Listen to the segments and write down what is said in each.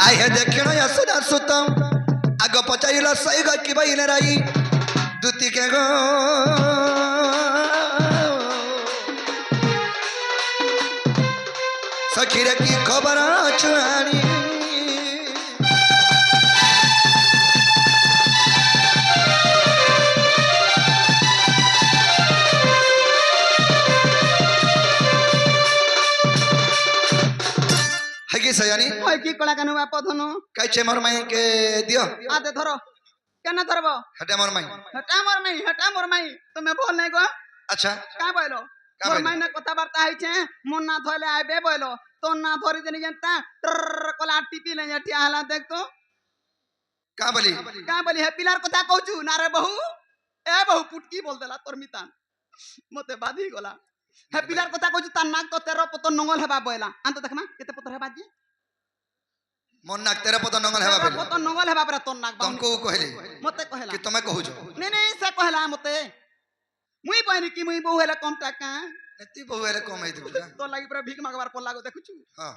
आय हे देखिनो यसुदा सुतम आग पचाइला सही ग कि बहिन राई दुती के गो सखीरे की खबर छुआनी है कि सयानी ओय की कला कानु बाप धनु कैचे मोर माई के दियो आते धरो केना धरबो हटे मोर माई हटा मोर माई तुमे बोल नहीं गो अच्छा का बोलो का मोर बोलो? माई ने कथा बार्ता है छे मन ना धोले आबे बोलो तो ना धोरी देनी जनता ट्र कला टिपी ले जटिया हला देख तो का बोली हे पिलार कथा कहू ना रे बहू ए बहू पुटकी बोल देला तोर मितान मते बाधी गला हे पिलार कथा कहू ता नाक तो 13 पतो नंगल हेबा बोला अंत देखमा केते पतो हेबा जी मन नाक तेरे पतो नंगल हेबा बेले पतो नंगल हेबा बरा तोर नाक तुमको कहली मते कहला कि तुमे कहू जो नहीं से कहला मते मुई बहनी की मुई बहु हेला कम टाका नेती बहुरे कम है दिबा तो लागी पूरा भीख मागबार पड़ लागो देखु छु हां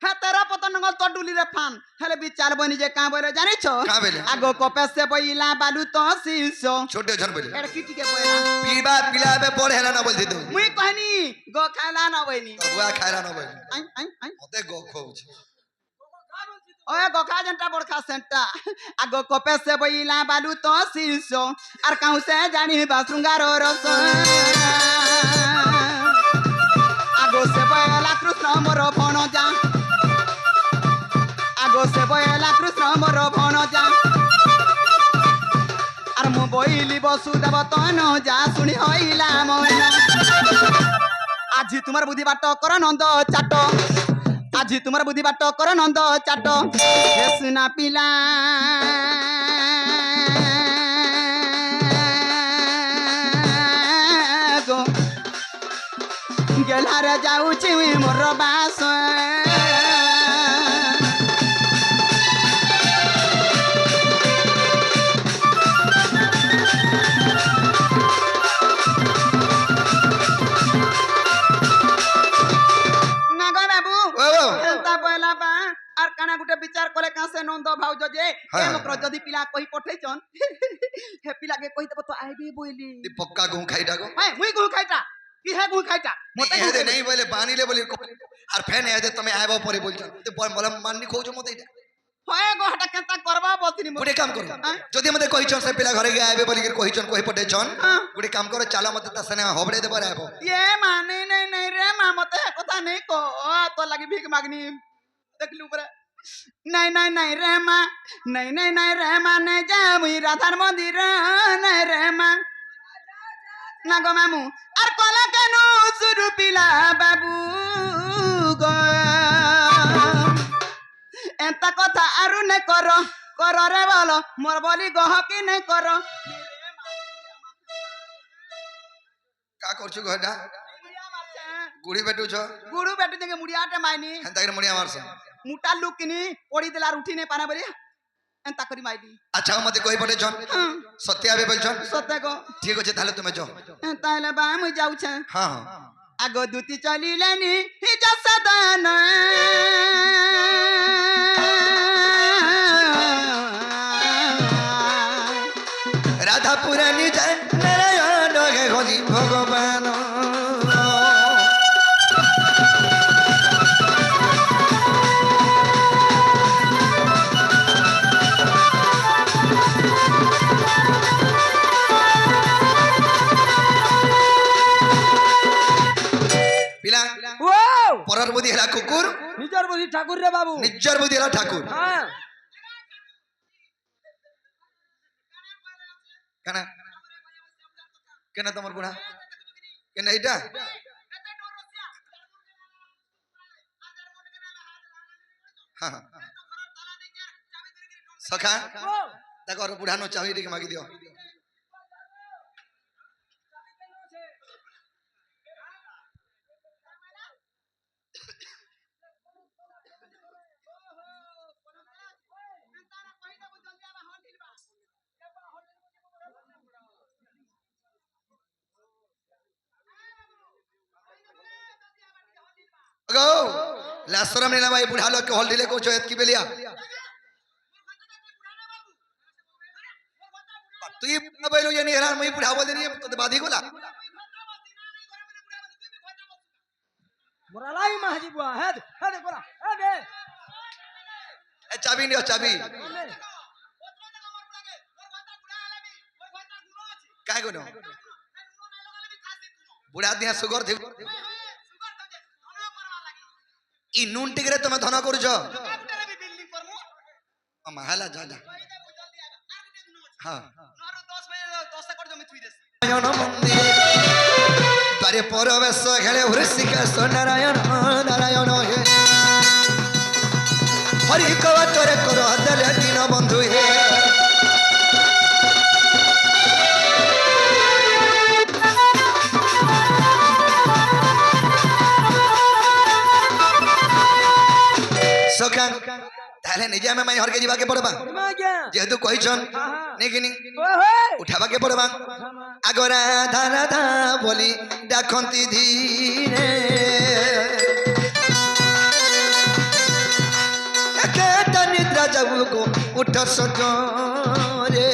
हे तेरा पतो नंगल तो डुली रे फान हेले विचार बनी जे का बोले जानि छो का बेले आगो कोपे से बइला बालू तो शीशो छोटे जन बेले एड़ किटी के बोला पीबा पिलाबे पढ़े ना बोलती तू मुई कहनी गो खाला ना बइनी तो बुआ खायरा न बोल आई मते गो खोउछ ओए गोखा जनता बड़खा सेंटा आगो कोपे से बइला बालू तो शीशो आर काहू से जानी बासुंगारो रस आगो से बइला कृष्ण मोर भणजा आगो से बइला कृष्ण मोर भणजा आर मो बइली बसुदेव तन जा सुनी हइला मन आजी तुम्हार बुद्धि बाट कर नंद चाट आजी तुम्हार बुद्धि बाट कर नंद चाट सुना पिला गो गेलार जाऊची मोर बास आर काना गुटे विचार करे कासे नंद भाउज जे एमकर जदी पिला कहि पठैछन हे पिला के कहि देबो तो आइबे बोइली ती पक्का गु खाइटा गो ए मुई गु खाइटा की है गु खाइटा मते हे नहीं बोले पानी ले बोली आर फैन हे तमे आइबो परे बोलछन ते बोल माननी खोजो मते इटा होए गो हटा केता करबा बोलतिनी गुटे काम करो जदी मते कहिछन से पिला घरे गे आइबे बोली के कहिछन कहि पठैछन गुटे काम करो चला मते तसने होबड़े देबो आइबो ये माने नहीं रे मा मते कथा नहीं को तो लागी भीख मागनी देखलू बरे नहीं रे माँ नहीं रे माँ नहीं जा मुई राधार मंदिर नहीं रे माँ ना गो मामू आर कोला केनु सुरु पिला बाबू गो एंता कथा आरु ने करो रे बोलो मोर बोली गह की नहीं करो का करछु गडा गुड़ी बेटू छ गुड़ू बेटू जगे मुड़ियाटे माइनी हंता के मुड़िया मारछ मुटा लुक किनी पड़ी देला उठी नहीं पाना बरिया एंता करी माइदी अच्छा मते कोई पटे छन सत्य आबे बोल छन सत्य को ठीक अछि ताले तुमे जो एंता ले बा मु जाउ छ हां आगो दुती चली लेनी हि जसदान राधा पुरानी जाय नारायण के खोजी भगवान परर बुद्धि हला कुकुर निजर बुद्धि ठाकुर रे बाबू निजर बुद्धि हला ठाकुर हां कना केना तमर बुढ़ा केना इटा हां सखा देखो बुढ़ा नो चाबी टिक मागी दियो गो लासरम नेला भाई बुढ़ा लोग के हल ढिले को चोयत की बेलिया তুই বইলু যে নিয়ে মুই বুড়া বলে নিয়ে তোতে বাধি গলা মোরালাই মাহাজি বুয়া হ্যাঁ হ্যাঁ কোলা হ্যাঁ দে এ চাবি নিও চাবি কাই গনো বুড়া দিয়া সুগর থিব ই নুন টিকরে তুমি ধন করছ মাহালা যা যা হ্যাঁ নারায়ণ মন্দিরে দ্বারে পরবেশ খেলে হৃষিকেশ নারায়ণ নারায়ণ হে হরি কবরে কর দলে দিন বন্ধু হে সকান তাহলে নিজে আমি মাই হরকে যাবাকে পড়বা মাগা যেহেতু কইছন নেকিনি ওহে উঠাবাকে পড়বা আগরা রাধা রাধা বলি ডাকন্তি ধীরে একেটা নিদ্রা যাবুকু উঠ সজরে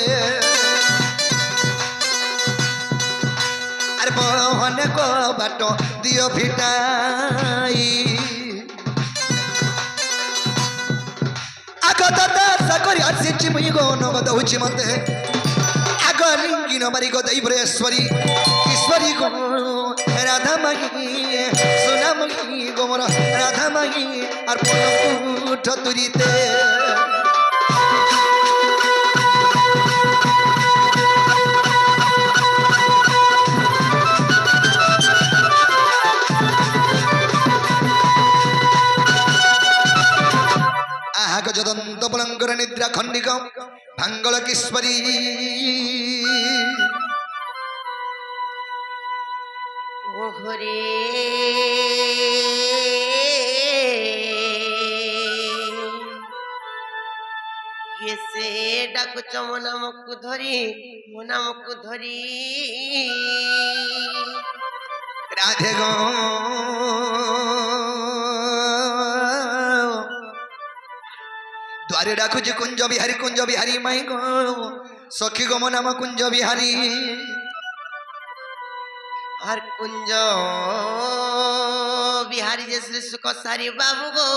আর বহনে কো বাট দিও ভিটাই আগত সাকরি আসিছি মুই গো নগদ হইছি মতে আগ লিঙ্গিন মারি গো দৈব্রেশ্বরী ঈশ্বরী গো রাধা মাহি সোনা মাহি গো মোর রাধা মাহি আর পুঠ তুরিতে আহাগ যদন্ত পলঙ্কর নিদ্রা খণ্ডিক ভাঙ্গল কিশ্বরী ও ঘরে এসে ডাকুছ মো নামকু ধরি রাধে গো দ্বারে ডাকুছি কুঞ্জ বিহারী মাই গো সখী গো মো নাম কুঞ্জ বিহারী আর কুঞ্জ বিহারী যে শ্রী সুখ সারি বাবু গো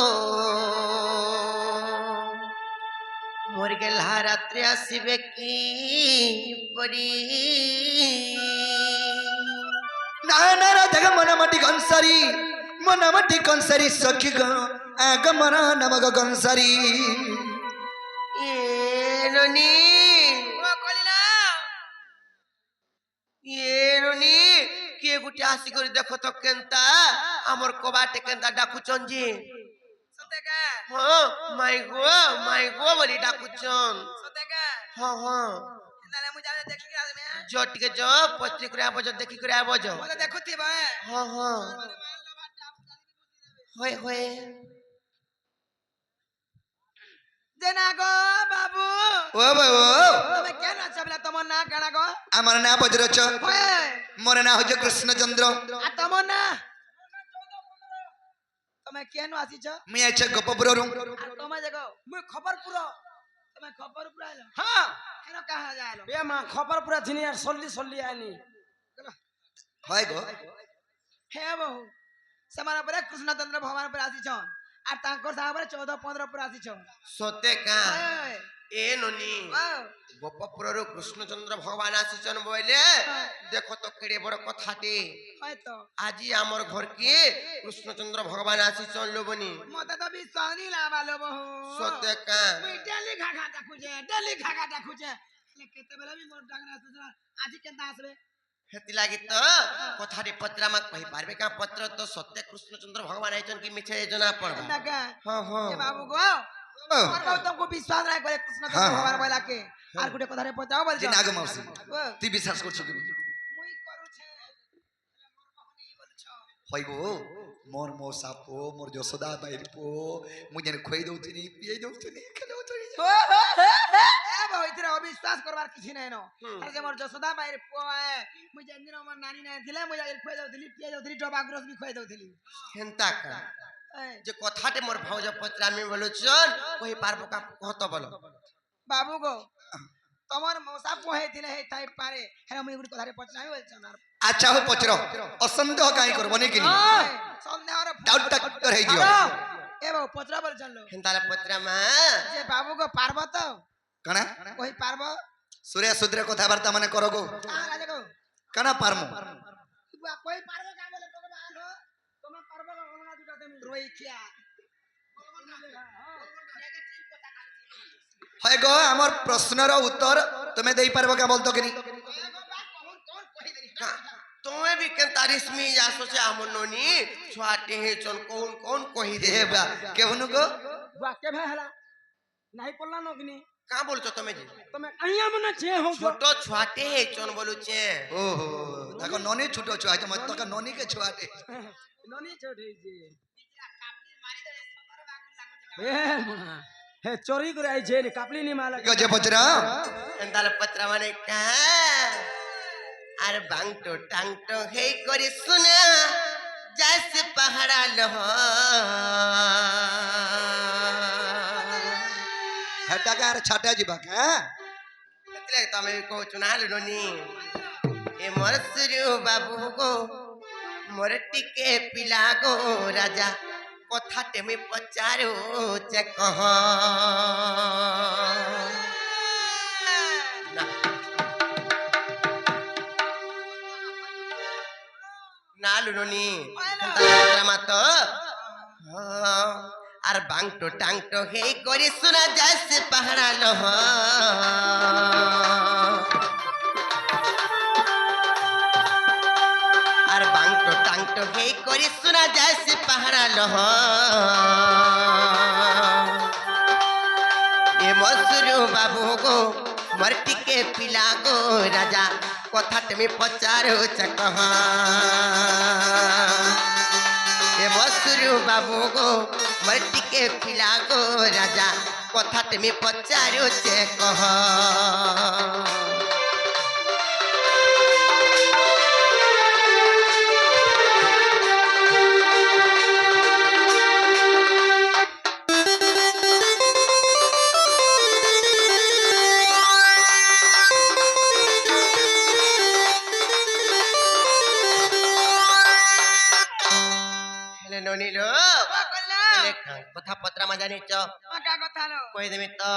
মোর গেলা রাত্রে আসিবে কি পরি না না রাধে গো মো নামটি কনসারি সখী গো আগ মন নাম গো কনসারি এননি এননি কিଏ ଗୁଟେ ଆସିକରି ଦେଖ ତ କେନ୍ତା ଆମର କବାଟେ କେନ୍ତା ଡାକୁଛନ୍ ଯେ ହଁ ମାଇ ଗୋ ବୋଲି ଡାକୁଛନ୍ ହଁ ହଁ ଯ ଟିକେ ଯ ପତ୍ରି କରି ଆବ ଯ ଦେଖି କରି ଆବ ଯ ହଁ ହଁ ହୋଏ ହୋଏ দেনা গো বাবু ও ভাই ও তুমি কেন আছো বলে তোমার না কানা গো আমার না বজ্রচ ওয়ে মোর না হচ্ছে কৃষ্ণচন্দ্র আর তোমার না তুমি কেন আসিছ মুই আছে গোপপুররু আর তোমার দেখো মুই খবরপুর তুমি খবরপুর আইলো হ্যাঁ কেন কাহা যাইলো বে মা খবর পুরা দিনি আর সল্লি আনি হয় গো হে বহু সেমান পরে কৃষ্ণচন্দ্র ভগবান পরে আসিছন আর তাঙ্কর সাহায্য পরে 14-15 পরে আসিছন ସତେ କାଁ ওয়ে ଏ ନନି ଗୋପପୁରରୁ କୃଷ୍ଣଚନ୍ଦ୍ର ଭଗବାନ ଆସିଛନ୍ ବୋଇଲେ ଦେଖ ତ କେଡେ ବଡ କଥାଟେ হয়তো ଆଜି ଆମର ଘରକେ କୃଷ୍ଣଚନ୍ଦ୍ର ଭଗବାନ ଆସିଛନ୍ ଲୋବନି মতে তো বিশ্বাস নি লাগালো বহু ସତେ କାଁ মুই ডেলি ঘাঘা দেখুছে কেতেবেলে বি মোর ডাকনা আসছে আজি কেনতা আসবে ହେଥିଲାଗି ତ କଥାଟେ ପଚରାମା କହିପାରିବେ କାଁ ପତ୍ର ତ ସତେ କୃଷ୍ଣଚନ୍ଦ୍ର ଭଗବାନ ଆଇଛନ୍ କି ମିଛ ଏ ଜଣା ପଡବା ডাকা ହଁ ହଁ এ বাবু গো और तुमको विश्वास नहीं करे कृष्णचंद्र हाँ, भगवान हाँ। बोला के আর গুটে কথা রে পচাও বলছো যে নাগ মাউসী ও তুই বিশ্বাস করছো কি মুই করুছে মোর কখনি বলছো হয় গো মোর মৌসা পো মোর যশোদা বাইর পো মুই যেন খই দউতিনি পিয়ে দউতিনি খেলউতিনি এ বইতরে অবিশ্বাস করবার কিছু নাই ন হুম। আর যে মোর যশোদা বাইরে পোয়ে মুই যেদিন আমার নানি নাই থিলে মুই যাই খই দউতিলি পিয়ে দউতিলি ডবা গ্রস বি খই দউতিলি ହେନ୍ତା କାଁ এ, ଯେ କଥାଟେ ମୋର ଭାଉଜ ପଚରାମି ବୋଲୁଛନ୍ କହିପାରବ କାଁ କହ ତ ବୋଲ বাবু গো তোমার মশা পোহে দিলে হে তাই পারে হ্যাঁ মুই গুড়ি কথারে পছনাই বলছ না আচ্ছা হো পচর অসন্দেহ কাই করব নি কিনি সন্দেহর ডাউটটা ক্লিয়ার হই দিও এ বাবু পচরা বল জানলো হেন্তার পত্রা মা যে বাবু গো পারব তো কানা কই পারব সূর্য সুদ্রে কথাবার্তা মানে করো গো আরে গো কানা পারমু কই পারব কা বলে ভগবান হো তোমা পারব গো অননা দুটা দেমি রই খিয়া হয় গো আমার প্রশ্নর উত্তর তুমি দেই পারবো কা বলতো কিনি তুমি বি কেন্তা রেশমি যাসো সে আমন ননি ছুয়াটে হেচন কোন কোন কহি দে এ বা কেহনু গো বুয়া কে ভে হেলা নাই পড়লা নগনি কা বলছো তুমি জি তুমি আইয়া মনে ছে হো ছোট ছুয়াটে হেচন বলুছে ওহো দেখো ননি ছোট ছুয়া আছে মত তো ননি কে ছুয়াতে ননি ছোট হইছে এ মা হে চোরি করে আইছে নি কাপলি নি মালা গজে পচরা হেন্তার পত্রা মানে কা আর বাংটো টাংটো হেই করে শুনা যাইছে পাহাড়া লহ হেটাকে আর ছাটা ଯିବା কা એટલે તમે કહો છો ના લોની એ મોર સુરુ બાબુ ગો મોર ટીકે પિલા ગો રાજા কথা টেমি পচারো চে কহ না লুনি মাত আর বাংটো টাংটো হেই করে শোনা যাচ্ছে পাহাড়া লহ আর বাংটো টাংটো হেই করে শোনা যাচ্ছে পাহাড়া লহ এ মসুরু বাবু গো মর টিকে পিলা গো রাজা কথা তুমি পচারো চকহ এ মসুরু বাবু গো মর টিকে পিলা গো রাজা কথা তুমি পচারো চকহ ননিলো কথা পত্রা মা জানিছ মাকা কথা লো কই দেমি তো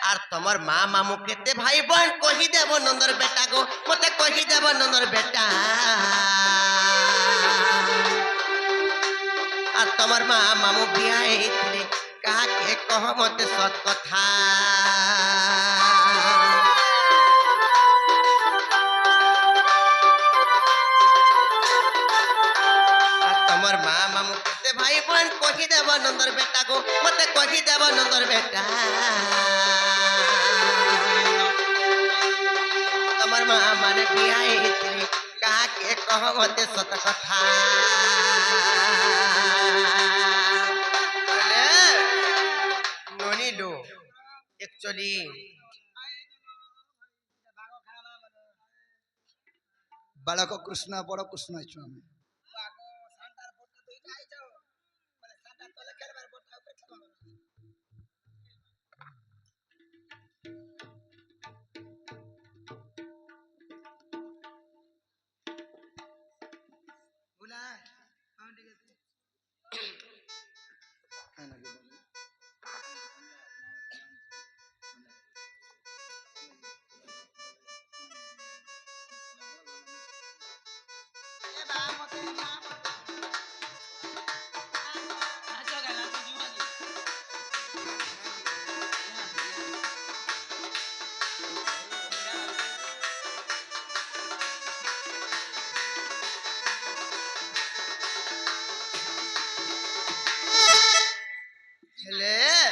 আর তোমার মা মামু কেতে ভাই বোন কহি দেব নন্দর বেটা গো মতে কহি দেব নন্দর বেটা আর তোমার মা মামু বিয়া হইছিলে কাকে কহ মতে সৎ কথা তোমার মা মামু কেতে ভাই বোন কহি দেব নন্দর বেটা গো মতে কহি দেব নন্দর বেটা তোমার মা মানে বিয়া হইছিলে কাকে কহ মতে সত কথা ননিলো একচুয়ালি বালক কৃষ্ণ বড় কৃষ্ণ আইছো আমি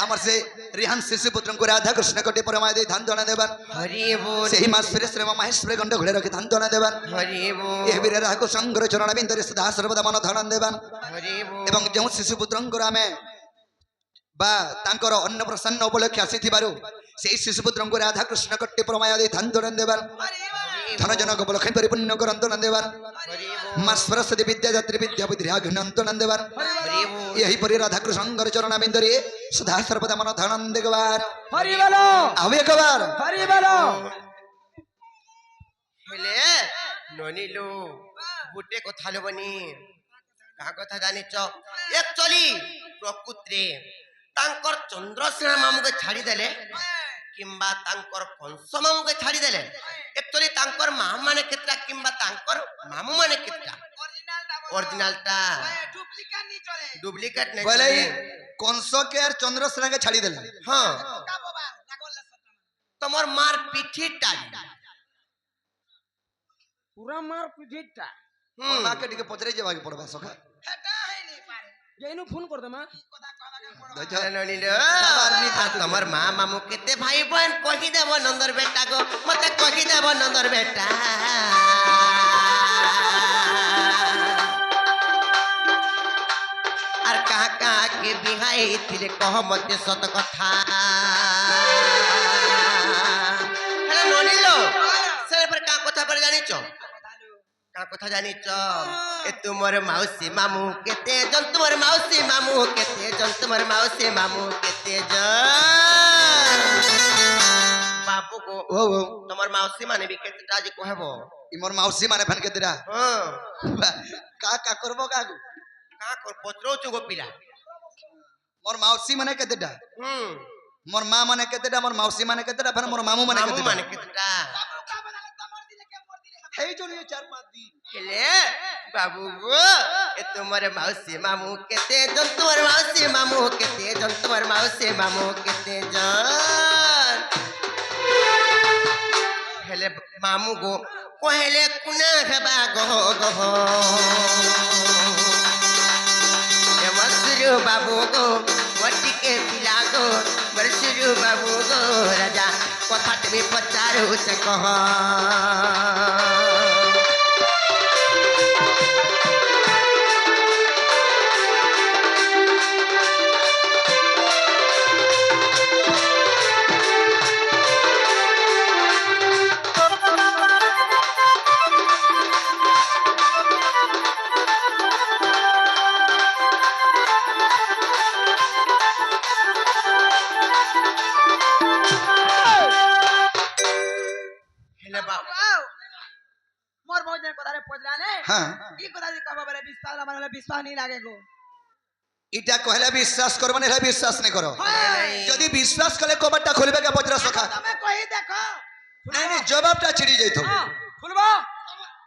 আমার সে রিহান শিশু পুত্রଙ୍କୁ রাধা কৃষ্ণ কোটি পরমায় দেই ধান দনা দেবান হরি বল সেই মাস ফিরে শ্রী মহেশ্বরে গণ্ড ঘুরে রাখি ধান দনা দেবান হরি বল এ বীরে রাহু সংগ্রহ চরণ বিন্দরে সদা সর্বদা মন ধরণ দেবান হরি বল এবং ଯେଉଁ ଶିଶୁ ପୁତ୍ରଙ୍କର ଆମେ ବା ତାଙ୍କର ଅନ୍ନପ୍ରସନ୍ନ ଉପଲକ୍ଷେ ଆସିଥିବାରୁ ସେଇ ଶିଶୁ ପୁତ୍ରଙ୍କୁ ରାଧା କୃଷ୍ଣ କୋଟି ପରମାୟ ଦେଇ ଧାନ ଦଣ୍ଡ ଦେବାନ ধন জন গোবল খাই পরিপূর্ণ করন্ত নন্দেবার হরি মা সরস্বতী বিদ্যাদাত্রী বিদ্যা বুদ্ধি অঘ্নন্ত নন্দেবার বল यही परि राधा कृष्णकर चरणाबिंदरे सदा सर्वदा मन धनंद गवार হরি বলো अब एक बार হরি বলো হেলে ননিলো গুটে কথা লবনি কাহা কথা জানিছ একচুয়ালি প্রকৃতিরে তাঙ্কর চন্দ্রসেন মামুকে ছাড়ি দেলে কিংবা তাঙ্কর কংস মামুকে ছাড়ি দেলে একচুয়ালি তাঙ্কর মা মানে কেতটা কিংবা তাঙ্কর মামু মানে কেতটা অরিজিনালটা ডুপ্লিকেট নি চলে ডুপ্লিকেট নেই बोले कंस के और चंद्रसेना के छाड़ी देला হ্যাঁ কাবো বা লাগল তোমার মার পিঠিটা পুরা মার পিঠিটা হুম मां के टिके पचरे जेवा के पड़बा सखा হেটা হইনি পারে যেইনু ফোন কর দে মা কথা কলাকে পড়ো देखो ননিলো তোমার মা মামু কেতে ভাই বোন কহি দেব নন্দর বেটা গো মতে কহি দেব নন্দর বেটা আর কাহা কাহা কে বিহাই থিলে কহ মতে সত কথা হ্যালো ননিলো সেরে পরে কা কথা পরে জানিছ কা কথা জানিছ এ তোমার মাউসী মামু কেতে জন তোমার মাউসী মামু কেতে জন তোমার মাউসী মামু কেতে জন বাবু গো ओ ओ তোমার মাউসী মানে বি কেতেটা আজি কহব इमोर मौसी माने फन के तेरा হ্যাঁ का करबो का কা কর পত্রৌচু গো পিলা मोर मौसी माने केतेडा হুম मोर मां माने केतेडा मोर मौसी माने केतेडा फिर मोर मामू माने মামু केतेडा মানে কেতেটা हेई जोनी 4-5 दिन হেলে বাবু গো এ তোমার মাউসী মামু কেতে জন তোমার মাউসী মামু কেতে জন তোমার মাউসী মামু কেতে জন হেলে মামু গো কহেলে কুনা হেবা গহ গহ এ মসুরু বাবু গো ওটিকে পিলা গো মসুরু বাবু গো রাজা কথা তুমি পচারু সে কহ হেলে বাবু মোর বউজের কথারে পজলা নে हां কি কথা দি কব বলে বিশ্বাস মানে বিশ্বাস নি লাগে গো इटा कहले विश्वास करबो ने विश्वास नहीं करो হয় यदि विश्वास कले कबरटा खोलबे के बजरा सखा তুমি কই দেখো नहीं नहीं जवाबटा छिड़ी जाइतो খুলবা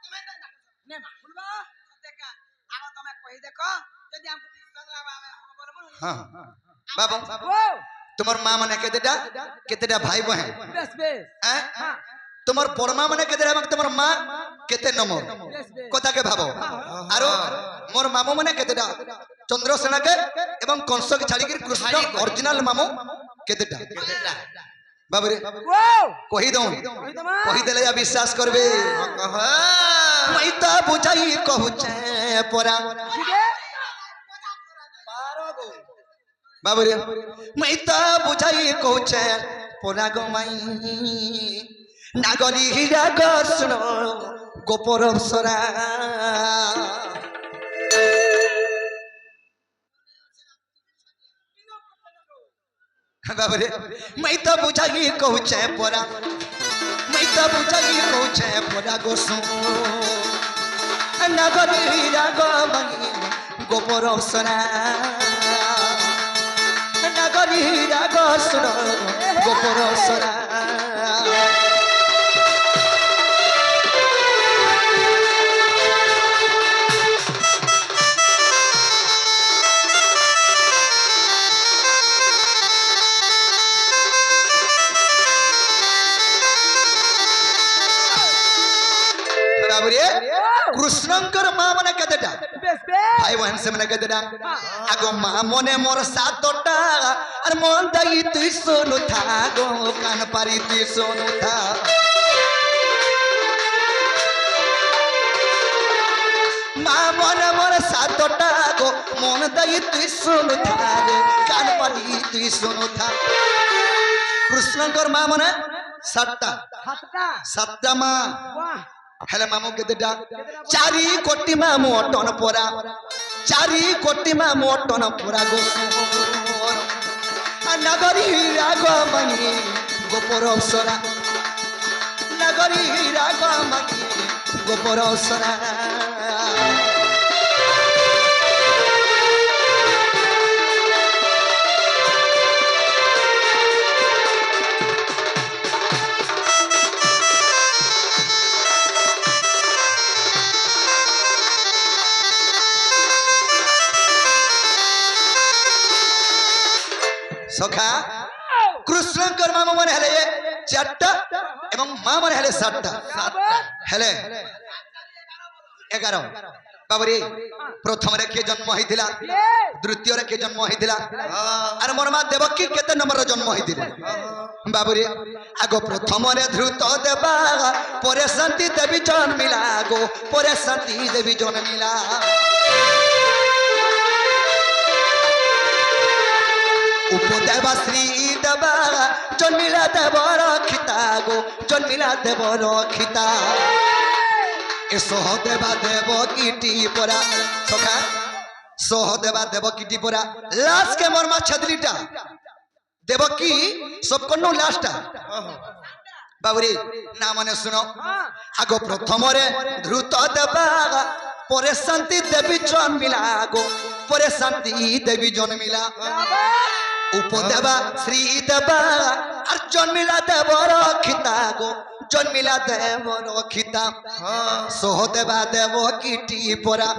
তুমি নে মা খুলবা দেখা আগো তুমি কই দেখো যদি আমকো বিশ্বাস লাগবে আমি বলবো हां बाबू ও তোমার মা মানে কেতেটা ভাই বহে বেশ বেশ হ্যাঁ হ্যাঁ তোমার বড় মা মানে কেতেটা এবং তোমার মা কেতে নম্বর বেশ বেশ কথাকে ভাবো আর মোর মামু মানে কেতেটা চন্দ্রসেনাকে এবং কংসকে ছাড়িকি কৃষ্ণ অরিজিনাল মামু কেতেটা কেতেটা বাবুরে ও কহি দઉં কই তোমা কহি দেলে যা বিশ্বাস করবে কহ মাই তা বুঝাই কহুছে পরা ঠিকে বাবুরে মাই তা বুঝাই কহুছে পরা গো মাই নাগরি হীরা গসন গোপর সরা বাবুরে মাই তা বুঝাই কহুছে পরা মাই তা বুঝাই কহুছে পরা গোসন নাগরি হীরা গো মাই গোপর সরা নাগরি হীরা গসন গোপর সরা বাবুরে কৃষ্ণঙ্কর মা মানে কেতেটা বেশ বেশ ভাই বোন সে মানে কেতেটা আগো মা মনে মোর সাতটা আর মন দাই তুই সোনু থা গো কান পারি তুই সোনু থা মা মনে মোর সাতটা গো মন দাই তুই সোনু থা গো কান পারি তুই সোনু থা কৃষ্ণঙ্কর মা মানে সাতটা সাতটা সাতটা মা বাহ হেলে মামু কেতেটা 4 কোটি মামু অটন পরা 4 কোটি মামু অটন পরা গো নগরী রাগমণি গোপর অপসরা নগরী রাগমণি গোপর অপসরা সখা কৃষ্ণঙ্কর মামা মানে হেলে 4টা এবং মা মানে হেলে 7টা হেলে 11 বাবরি প্রথমরে কে জন্ম হইতিলা দ্বিতীয়রে কে জন্ম হইতিলা আর মোর মা দেবকী কেতে নম্বরে জন্ম হইতিলা বাবরি আগো প্রথমরে ধ্রুত দেবা পরে শান্তি দেবী জন্মিলা গো পরে শান্তি দেবী জন্মিলা উপদেবা শ্রী দেবা জন্মিলা দেব রক্ষিতা গো জন্মিলা দেব রক্ষিতা এ সহদেবা দেব কীটি পরা সখা সহদেবা দেব কীটি পরা লাস্ট কে মোর মা ছদরিটা দেব কি সবকন্ন লাস্টটা বাবুরি না মানে শুনো আগো প্রথমরে ধ্রুত দেবা পরে শান্তি দেবী জন্মিলা গো পরে শান্তি দেবী জন্মিলা উপদেবা শ্রী দেবা আর জন্মিলা দেব রক্ষিতা গো জন্মিলা দেব রক্ষিতা সহদেবা দেব কীটি পরা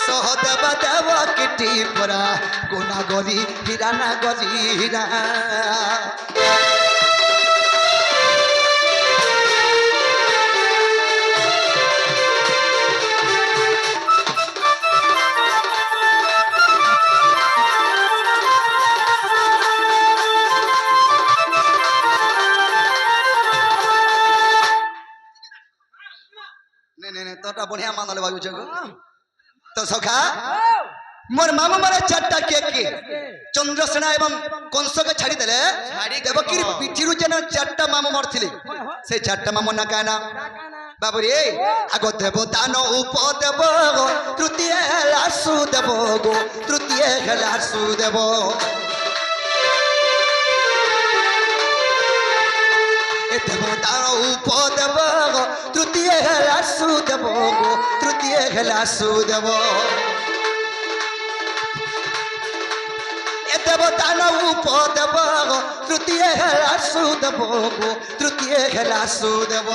সহদেবা দেব কীটি পরা গুণাগরি হীরা নাগরি হীরা তোটা বঢ়িয়া মানলে ভাবুছ তো সখা মোর মামা মানে 4টা কে চন্দ্রসেনা এবং কংসকে ছাড়ি দেলে দেবকীর পিঠিরু যেন 4টা মামা মরছিলে সেই 4টা মামা না কানা বাবুরে আগ দেব দান উপদেব তৃতীয় হেলা সুদেব গো তৃতীয় হেলা সুদেব দেব দান উপদেব তৃতীয় হেলা সুদেব গো তৃতীয় হেলা সুদেব দেব দান উপদেব তৃতীয় হেলা সুদেব গো তৃতীয় হেলা সুদেব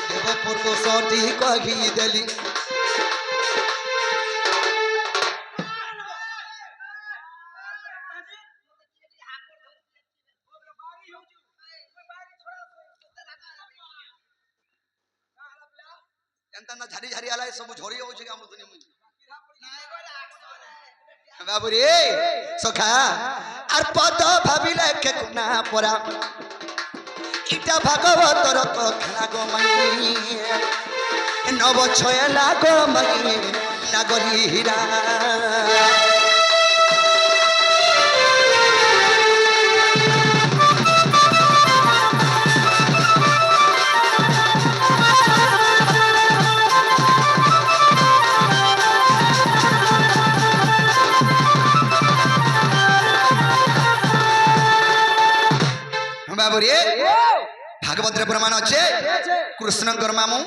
দেব পূর্ব সটি কহি দেলি না ঝাড়ি ঝাড়ি আলাই সব ঝরি যাচ্ছে কি আমরা বাবুরে সখা আর পদ ভাবিলে কে না পরা ইটা ভাগবতর তো খেলা গো মাই নব ছয়লা গো মাই নাগরি হীরা বাবুরে ভাগবতের প্রমাণ আছে কৃষ্ণঙ্কর মামু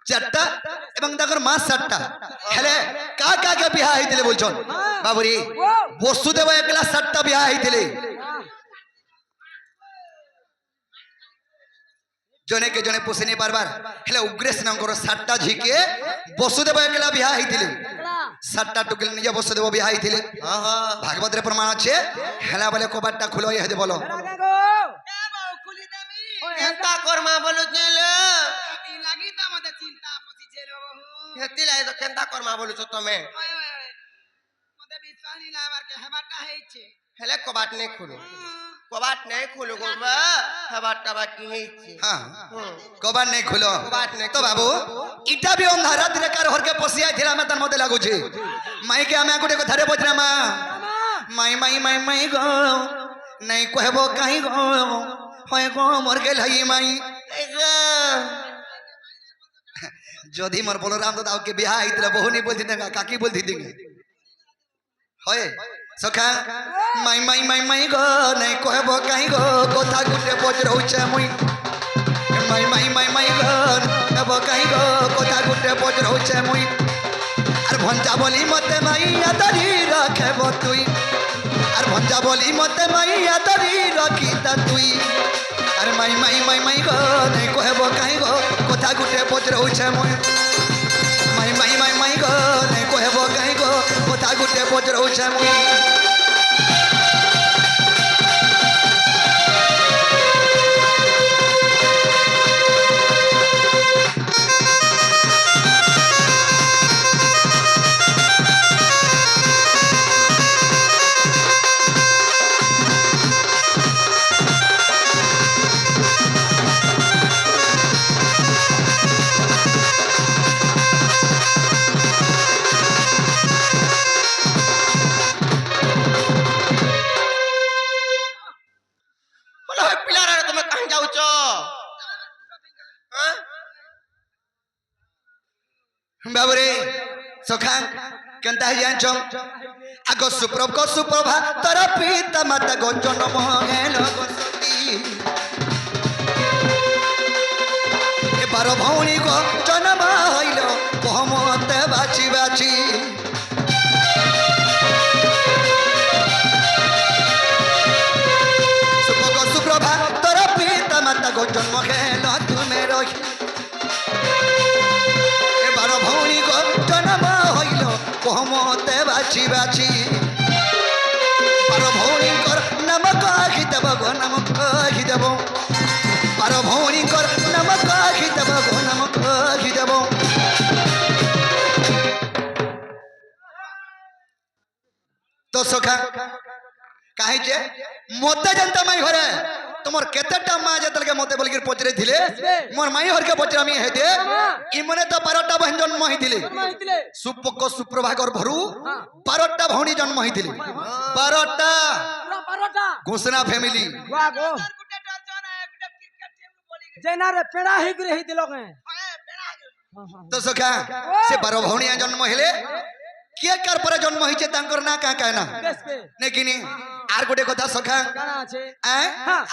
4টা এবং তাকর মা 7টা হেলে কা কে বিয়া হইতিলে বলছন বাবুরে বসুদেব একলা 7টা বিয়া হইতিলে জনে কে জনে পোষে নি পারবার হেলে উগ্রেশনঙ্কর 7টা ঝিকে বসুদেব একলা বিয়া হইতিলে 7টা টুকলে নিজে বসুদেব বিয়া হইতিলে ভাগবতের প্রমাণ আছে হেলা বলে কবাটটা খুলো ইহাদে বলো কেনতা কর্মা বলুছিল লাগি তো আমাদের চিন্তা পচিছে রে বহু হেতি লাই তো কেনতা কর্মা বলুছ তুমি মতে বিশ্বাস নি লাবার কে হেবাটা হইছে হেলে কবাট নেই খুলো কবাট নেই খুলো গো মা হেবাটা বাকি হইছে হ্যাঁ কবাট নেই খুলো কবাট নেই তো বাবু ইটা भी अंधारा धीरे कर हर के पसिया थिला में तन मते लागु छे माई के हमें गुटे कथारे बजरा मा माई माई माई माई गो नहीं कहबो कहीं गो হয় গো মোর গেল হাই মাই যদি মোর বলরাম দাদা के बियाह आइतला बहु नहीं बोलती ना काकी बोलती थी হয় সখা মাই মাই মাই মাই গো নাই कहबो कहीं गो কথা গুটে পচ রহুছে মুই মাই মাই মাই মাই গো कहबो कहीं गो কথা গুটে পচ রহুছে মুই আর ভঞ্জা বলি মতে মাইয়া ধরি রাখব তুই আর ভঞ্জা বলি মতে মাইয়া ধরি রাখিতা তুই আর মাই মাই মাই মাই গো নাই कहब কাই গো কথা গুটে পচ রহুছে মুই মাই মাই মাই মাই গো নাই कहब কাই গো কথা গুটে পচ রহুছে মুই বলো ওই পিলার তুমি কাহি যাউছ হ্যাঁ বাবুরে সখা কেনতা হে জানছ আগ সুপ্রভা তোর পিতা মাতা গো জন্ম হেল গসতি এবার ভৌণী গো জন্ম হইল কহমতে বাছি বাছি সুপ্রভা তোর পিতা মাতা গো জন্ম হেল তুমি রহি এবার ভৌণী গো জন্ম হইল কহমতে বাছি বাছি বার ভৌণীঙ্কর নাম কাহি দেব গো নাম কাহি দেব বার ভৌণীঙ্কর নাম কাহি দেব গো নাম কাহি দেব তো সখা কাহিছে মতে জানতা মাই ঘরে তোমার কেতেটা মা যেতলকে মতে বলিকি পচরে দিলে মোর মাই হরকে পচরে আমি হেতে ইমনে তো 12টা বহন জন্ম হইতিলে সুপক সুপ্রভা গর্ভরু 12টা ভৌণী জন্ম হইতিলে 12টা ঘোষণা ফ্যামিলি গুটে ডজন গুটে ক্রিকেট টিম বলি জেনারে পেড়া হেগরে হেইতিল কে বেড়া তো সখা সে 12 ভৌণিয়া জন্ম হেলে কে কার পরে জন্ম হইছে তাঙ্কর না কা কা না নেকিনি আর গোটে কথা সখা কানা আছে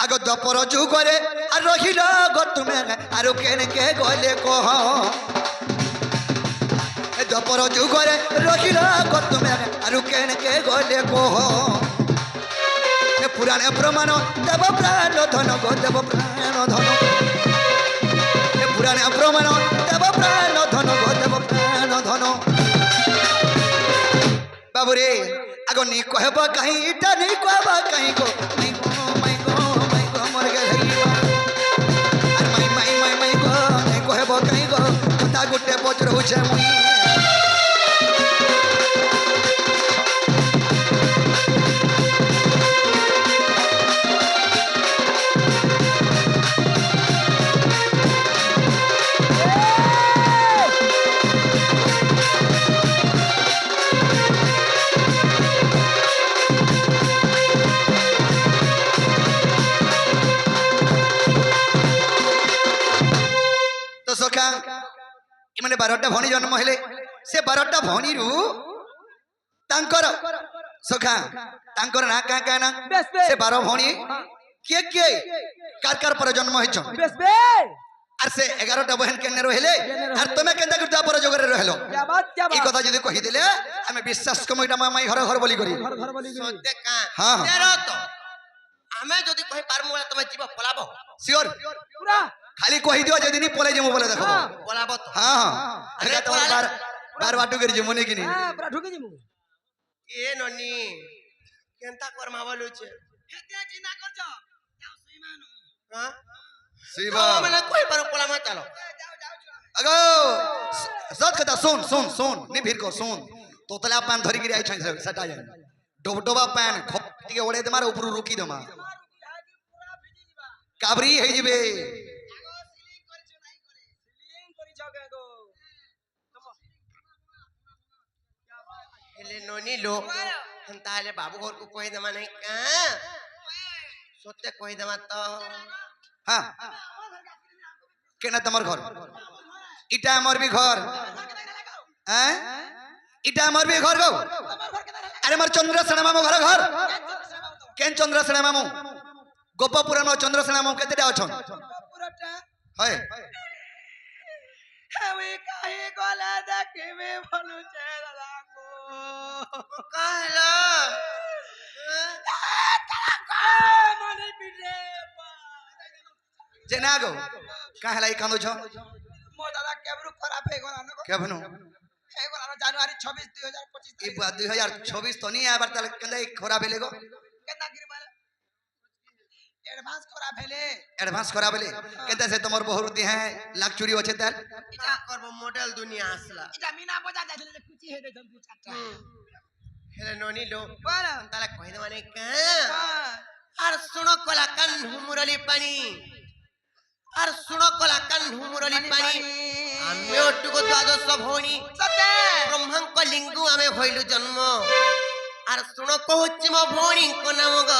আগ দপর যুগরে আর রহিল গো তুমি আর কেন কে গলে কহ দপর যুগরে রহিল গো তুমি আর কেন কে গলে কহ পুরাণ প্রমাণ দেব প্রাণ ধন গো দেব প্রাণ ধন পুরাণ প্রমাণ দেব প্রাণ ধন গো দেব প্রাণ ধন বাবুরে আগ নি कहब कहीं इटा नहीं कहब कहीं को माई गो मर गए और माई गो नहीं कहब कहीं को কথা গুটে পচ রহুছে মুই তো সখা ইমানে 12টা ভনী জন্ম হেলে সে 12টা ভনীরু তাঙ্কর সখা তাঙ্কর না কা কা না সে 12 ভনী কে কে কার কার পরে জন্ম হইছ আর সে 11টা বহন কেনে রহিলে আর তুমি কেনতা করতে পরে জগরে রহিলো এই কথা যদি কহি দিলে আমি বিশ্বাস কম এটা মাই ঘর ঘর বলি করি সত্যি কা হ্যাঁ। তেরো তো আমি যদি কহি পারমু বলে তুমি জীব পলাবো শিওর পুরা খালি কহি দিও যেদিন পলে যাবো বলে দেখো পলাবো তো হ্যাঁ আগে তোমার বার বাটু করে যাবো নাকি নি হ্যাঁ পুরা ঢুকে যাবো এ ননি কেনতা করমা বলুছে হেতে চিন্তা করছ যাও সুইমানো হ্যাঁ শিবা মানে কই পারো পলামা চালো আগো সত কথা শুন শুন শুন নি ভিড় কো শুন তোতলা পান ধরি গিরি আইছ সেটা যায় ডবডবা পান খপ টিকে ওড়ে তোমার উপর রুকি দমা পুরা ভিজি দিবা কাবরি হই যাবে আগো সিলিং করিছ নাই করে সিলিং করিছ কে গো হেলে ননি লো তাহলে বাবু ঘর কো কই দমা নাই কা সত্যি কইদেবা তো হ্যাঁ কেনা তোমার ঘর ইটা আমার বি ঘর হ্যাঁ ইটা আমার বি ঘর গো আরে আমার চন্দ্রসেনা মামু ঘর ঘর কেন চন্দ্রসেনা মামু গোপপুরাণ চন্দ্রসেনা মামু কেতেটা অছন পুরোটা হয় আমি কাহি গলা দেখিবে বলুছে দাদা গো কাহলা মনে পিঠে যে না গো কাহলাই কান্দুছ মো দাদা কেবরু খারাপ হয়ে গলা না কেবনু হয়ে গলা জানুয়ারি 26 2025 এই 2026 তো নি আবার তাহলে কেন খারাপ হইলে গো কেনা গিরবাল এডভান্স খারাপ হলে এডভান্স করা বলে কেতে সে তোমার বহুরতি হ্যাঁ লাখ চুরি আছে তার এটা করব মডেল দুনিয়া আসলা এটা মিনা বাজার যাইলে যে কুচি হয়ে যাইতাম দু চারটা হেলে ননি লো বলো তাহলে কইদেবা নে কা আর শুনো কলা কান হুমুরলি পানি আর শুনো কলা কান হুমুরলি পানি আমি অটুকু দ্বাদশ ভৌণী সতে ব্রহ্মাঙ্ক লিঙ্গু আমি হইলু জন্ম আর শুনো কହୁଛି ମୋ ଭଉଣୀଙ୍କ ନାମ ଗ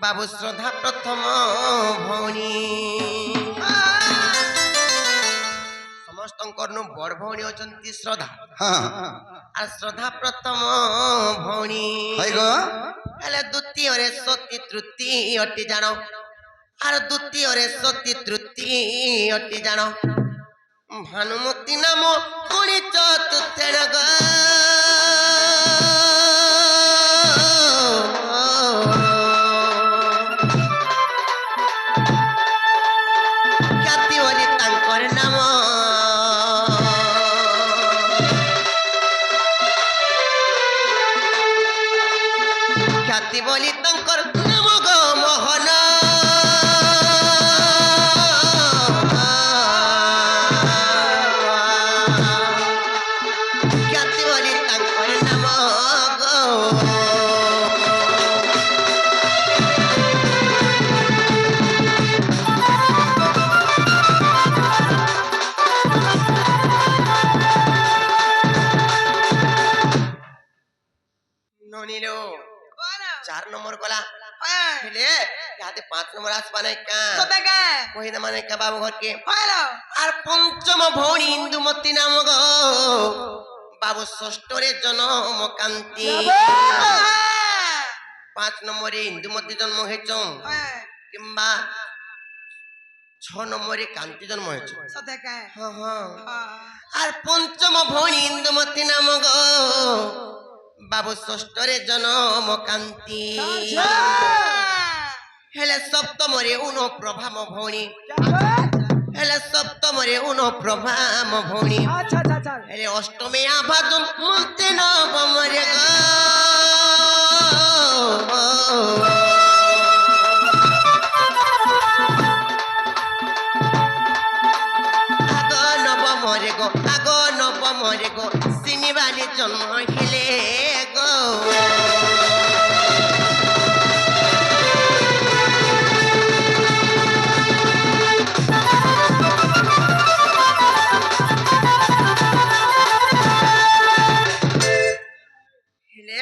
ବାବୁ ଶ୍ରଦ୍ଧା ପ୍ରଥମ ଭଉଣୀ ସମସ୍ତଙ୍କର ନୁ ବଡ ଭଉଣୀ ଅଛନ୍ତି ଶ୍ରଦ୍ଧା হ্যাঁ আর শ্রদ্ধা প্রথম ভଉଣୀ হয় গো ହେଲେ ଦ୍ୱିତୀୟରେ ସତୀ ତୃତୀୟ ଅଟି ଜାଣ আর দ্বিতীୟରେ ସତୀ ତୃତୀୟ ଅଟି ଜାଣ ଭାନୁମତୀ ନାମ ପୁଣି ଚତୁର୍ଥେଣ ଗ ଖ୍ୟାତି ବୋଲି ତାଙ୍କର ନାମ ଖ୍ୟାତି ବୋଲି ତାଙ୍କର ନାମ ଗ ମୋହନ ଖ୍ୟାତି ବୋଲି ତାଙ୍କର ନାମ ଗ ননিলো বলো 4 নম্বর গলা হ্যাঁ হেলে ইয়াতে 5 নম্বর আসবা নাই কা সতে কে কইদা মানে কা বাবু ঘরকে বলো আর পঞ্চম ভৌণী ইন্দুমতী নাম গো বাবু ষষ্ঠরে জন্ম কান্তি 5 নম্বরে ইন্দুমতী জন্ম হয়েছ হ্যাঁ কিংবা 6 নম্বরে কান্তি জন্ম হয়েছ সতে কে হ্যাঁ হ্যাঁ হ্যাঁ আর পঞ্চম ভৌণী ইন্দুমতী নাম গো বাবু ষষ্ঠরে জন্ম কান্তি হেলে সপ্তমরে উন প্রভাম ভৌণী হেলে সপ্তমরে উন প্রভাম ভৌণী আচ্ছা আচ্ছা আচ্ছা হেলে অষ্টমে আভাদন মন্তে নবমরে গ আগ নবমরে গো আগ নবমরে গো সিনিবালি জন্ম হেলে গো হেলে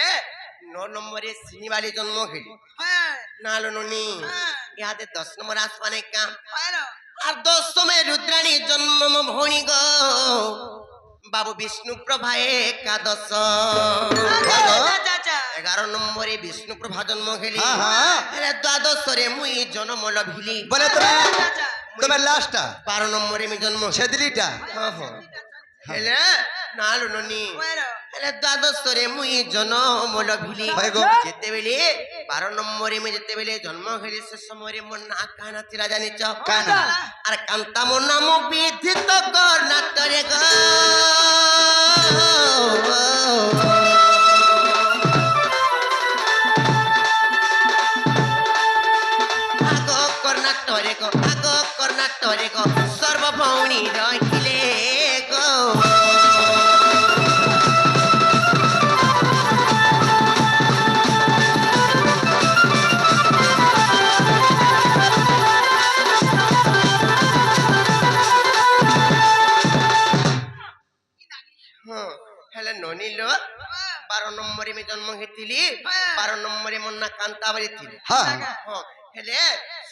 9 নম্বরে সিনিবালি জন্ম হেলি হ্যাঁ নালো ননি হ্যাঁ ইয়াতে 10 নম্বর আসবানে কাম বলো আর 10মে রুদ্রাণী জন্ম মো ভৌণী গো বাবু বিষ্ণু প্রভা একাদশ আচ্ছা আচ্ছা 11 নম্বরে বিষ্ণু প্রভা জন্ম হেলি হ্যাঁ হ্যাঁ হেলে দ্বাদশরে মুই জন্ম লভিলি বলে তুমি আচ্ছা তোমার লাস্টটা 12 নম্বরে আমি জন্ম ছেদলিটা হ্যাঁ হ্যাঁ হেলে নালো ননি বলো হেলে দ্বাদশরে মুই জন্ম লভিলি হয় গো। যেতেবেলে 12 নম্বরে আমি যেতেবেলে জন্ম হেলি সে সমୟରେ মোর না কানা ଥିଲା জানিছ কানা আর কান্তা মোর নাম বিধিত কর্ণাটরে গ আগ কর্ণাটরে গ আগ কর্ণাটরে গ সর্বভৌণী রহিলে গো হেলে ননিল 12 নম্বরে আমি জন্ম হয়েছিলি 12 নম্বরে মোর ନା କାନ୍ତା ବୋଲି ଥିଲେ হ্যাঁ ହଁ ହେଲେ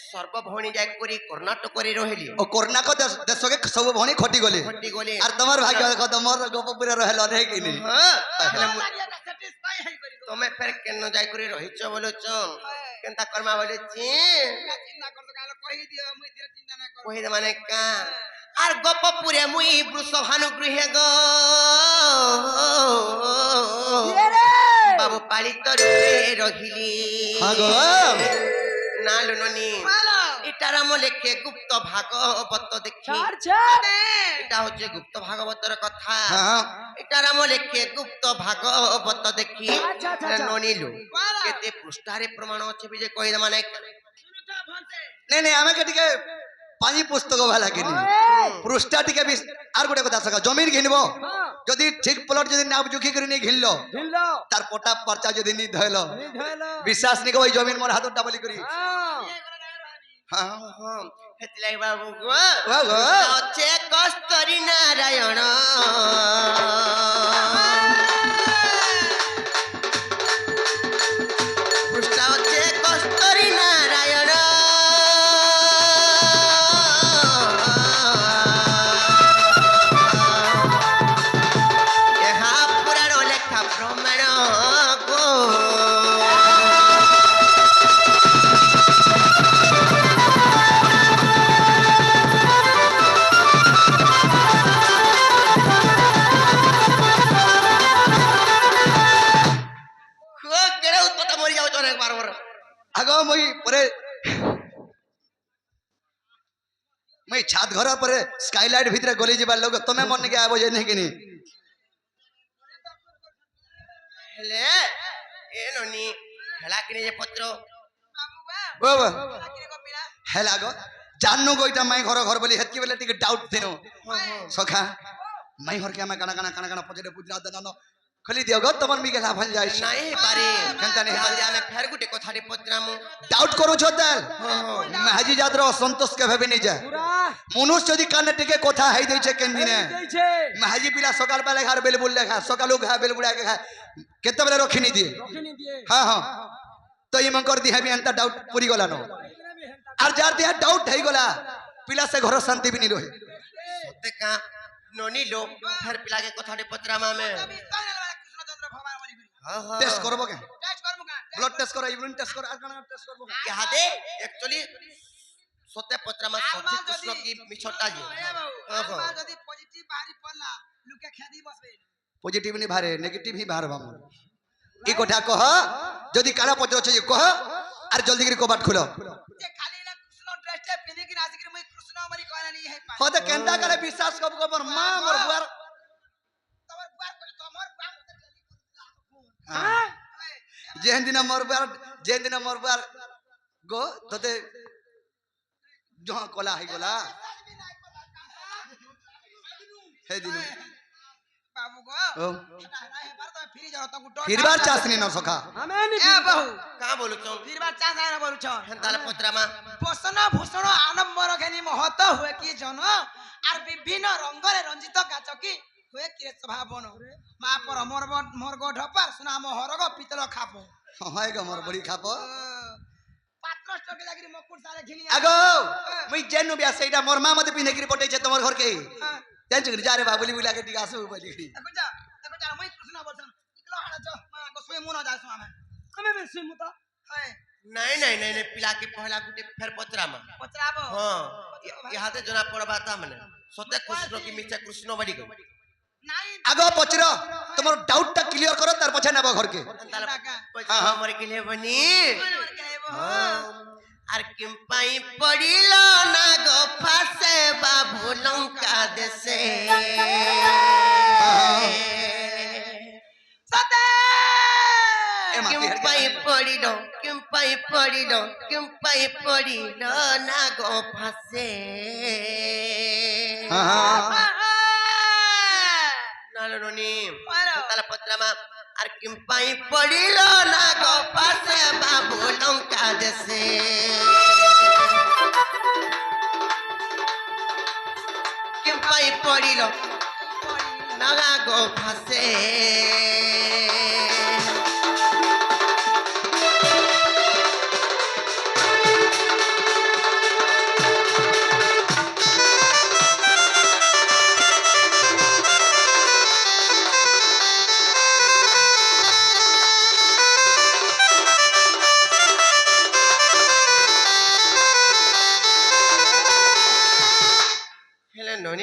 ସର୍ବଭଉଣୀ ଯାଇ କରି କର୍ଣ୍ଣାଟକରେ ରହିଲି ও কর্ণাক দেশকে সব ভণি খটি গলি ঘটি গলি আর তোমার ভাগ্য দেখো তোমার গোপপুরে রহেল নেই কি নি ହଁ ହେଲେ ମୁଁ- লাগিয়াটা satisfy ହେଇକରି গো। ତମେ ଫେର କେନ ଯାଇ କରି ରହିଛ ବୋଲୁଛ କେନ୍ତା କର୍ମା ବୋଲୁଛି ଚିନ୍ତା କରତ କାଲ କହି ଦିଅ ମୁଇଁ ଧୀରେ ଚିନ୍ତା ନା କର। କହିଦେ ମାନେ କା আর গপপুরে মুই বৃষভানু গৃহে গো বাবু পালিত রূপে রহিলি হ্যাঁ গো না লুননি মালো এটার লেখে গুপ্ত ভাগবত দেখি এটা হচ্ছে গুপ্ত ভাগবতর কথা হ্যাঁ এটার লেখে গুপ্ত ভাগবত দেখি ননিলু কেতে পৃষ্ঠারে প্রমাণ আছে যে কইদে মানে শুনুটা ভন্তে নেই নেই আমাকে টিকে পাঁচ পুস্তক ভাল লাগেনি পৃষ্ঠা টিকে আর গোটে কথা সকা জমিন ঘিনব যদি ঠিক প্লট যদি না জুখি করে নিয়ে ঘিনল তার পটা পর্চা যদি নি ধইল বিশ্বাস নি ওই জমিন মোর হাতটা বলি করি হ্যাঁ হ্যাঁ হেতলাই বাবু গো ও গো হচ্ছে কস্তরী নারায়ণ পৃষ্ঠা হচ্ছে কস্তরী নারায়ণ ଏହା ପୁରାଣ ଲେଖା ପ୍ରମାଣ ଗো কেড়ে উৎপত্তা মরি যাও অনেক বারবার আগ মই পরে মই ছাদ ঘর পরে স্কাইলাইট ভিতরে গলি যাবার লোক তুমি মন কে আবো জানি কিনি হেলে এ ননি হেলা কিনে যে পত্র বাবু বা বাবা লাকিরে কপিলা হেলা গো জানু গইটা মাই ঘর ঘর বলি হেতকি বেলে টিকে ডাউট দেনো সখা মাই ঘর কে আমি কানা কানা কানা কানা পজরে বুঝরা দেনো খলি দিও গো তোমার মিকে লাভ হল যাইছ নাই পারে কেনতা নেই আজ আমি ফের গুটে কথাটি পত্রামু ডাউট করো ছতাল হাজি যাত্রা অসন্তোষ কে ভাবি নি যা মনুষ্য যদি কানে টিকে কথা হাই দেইছে কেন দিনে হাজি পিলা সকাল বেলা ঘর বেল বললে খা সকালু খা বেল বুড়া খা কেতে বেলে রখিনি দিয়ে হ্যাঁ হ্যাঁ তো ইমঙ্কর দি হাবি এন্তা ডাউট পুরি গলা ন আর যার দিয়া ডাউট হই গলা পিলা সে ঘর শান্তি বি নি রহে সতে কা ননি লো ফের পিলাকে কথাটি পত্রামা মে আমি তাইলা কৃষ্ণচন্দ্র ভগবান বলি করি হ্যাঁ হ্যাঁ টেস্ট করবো কে টেস্ট করমু কা ব্লাড টেস্ট করো ইউরিন টেস্ট করো আর কোন টেস্ট করবো কে ইহাদে একচুয়ালি সতে পত্রামা সঠিক কৃষ্ণ কি মিছটা যে আমা যদি পজিটিভ বাহারি পড়লা লুকে খেদি বসবে পজিটিভ নি ভারে নেগেটিভ হি বাহার বাম এই কথা কহ যদি কারা পত্র আছে কহ আর জলদি করে কবাট খুলো যে খালি না কৃষ্ণ ড্রেসটা পিনে কি আসি কি মই কৃষ্ণ মরি কয়না নি হে পা হতে কেনতা করে বিশ্বাস কব কব মা মোর বুয়ার তোমার বুয়ার করে তোমার বুয়া মতে গলি যেন দিন মোর বুয়ার গো তোতে জহা কলা হই গলা হে দিন বাবু গো ও না হেবার তো ফিরি যাও তো গুড ফিরবার চাসনি ন সখা এ বহু কা বলুছ ফিরবার চান্স আয় না বলুছ হেন্তালে পত্রামা বসন ভূষণ আনম্বর ঘেনি মহত হুয়ে কি জন আর বিভিন্ন রঙরে রঞ্জিত গাছকি হুয়ে কি স্বভাবন মা পর মোর গো ঢপার সুনা মোহর গো পিতল খাপ হয় গো মোর বড়ি খাপ পাত্র স্টকে লাগি মকুট সারে ঘিনি আগো মুই যেনু বিয়া সেইটা মোর মা মতে পিনে গিরি পটাইছে তোমার ঘর কে জানছ কি যা রে বাবুলি বুলা কে টিকা আসু বলি দেখো যা মই কৃষ্ণ বলছন ইকলো হাড় জ মা গো সুই মুন যাইছো আমি আমি বেশি মুতা হয় নাই নাই নাই নাই পিলাকে পহলা গুটে ফের পত্রামা পচরাবো হ্যাঁ ইহাতে জনা পড়বা তা মানে সতে কৃষ্ণ কি মিছা কৃষ্ণ বাড়ি গো নাই আগো পচর তোমার ডাউটটা ক্লিয়ার করো তার পছে নেব ঘরকে হেন্তালে টাকা পয়সা মরে গেলে বনি মনে কেব আর কিম্পাই পড়িল না গো ফাসে বাবু লঙ্কা দেশে সতে কিম্পাই পড়িল না গো ফাসে নালনি তালা পত্রামা আর কিম্পাই পড়িল না গো ফাসে বাবু লঙ্কা দেশে কিম্পাই পড়িল না গো ফাসে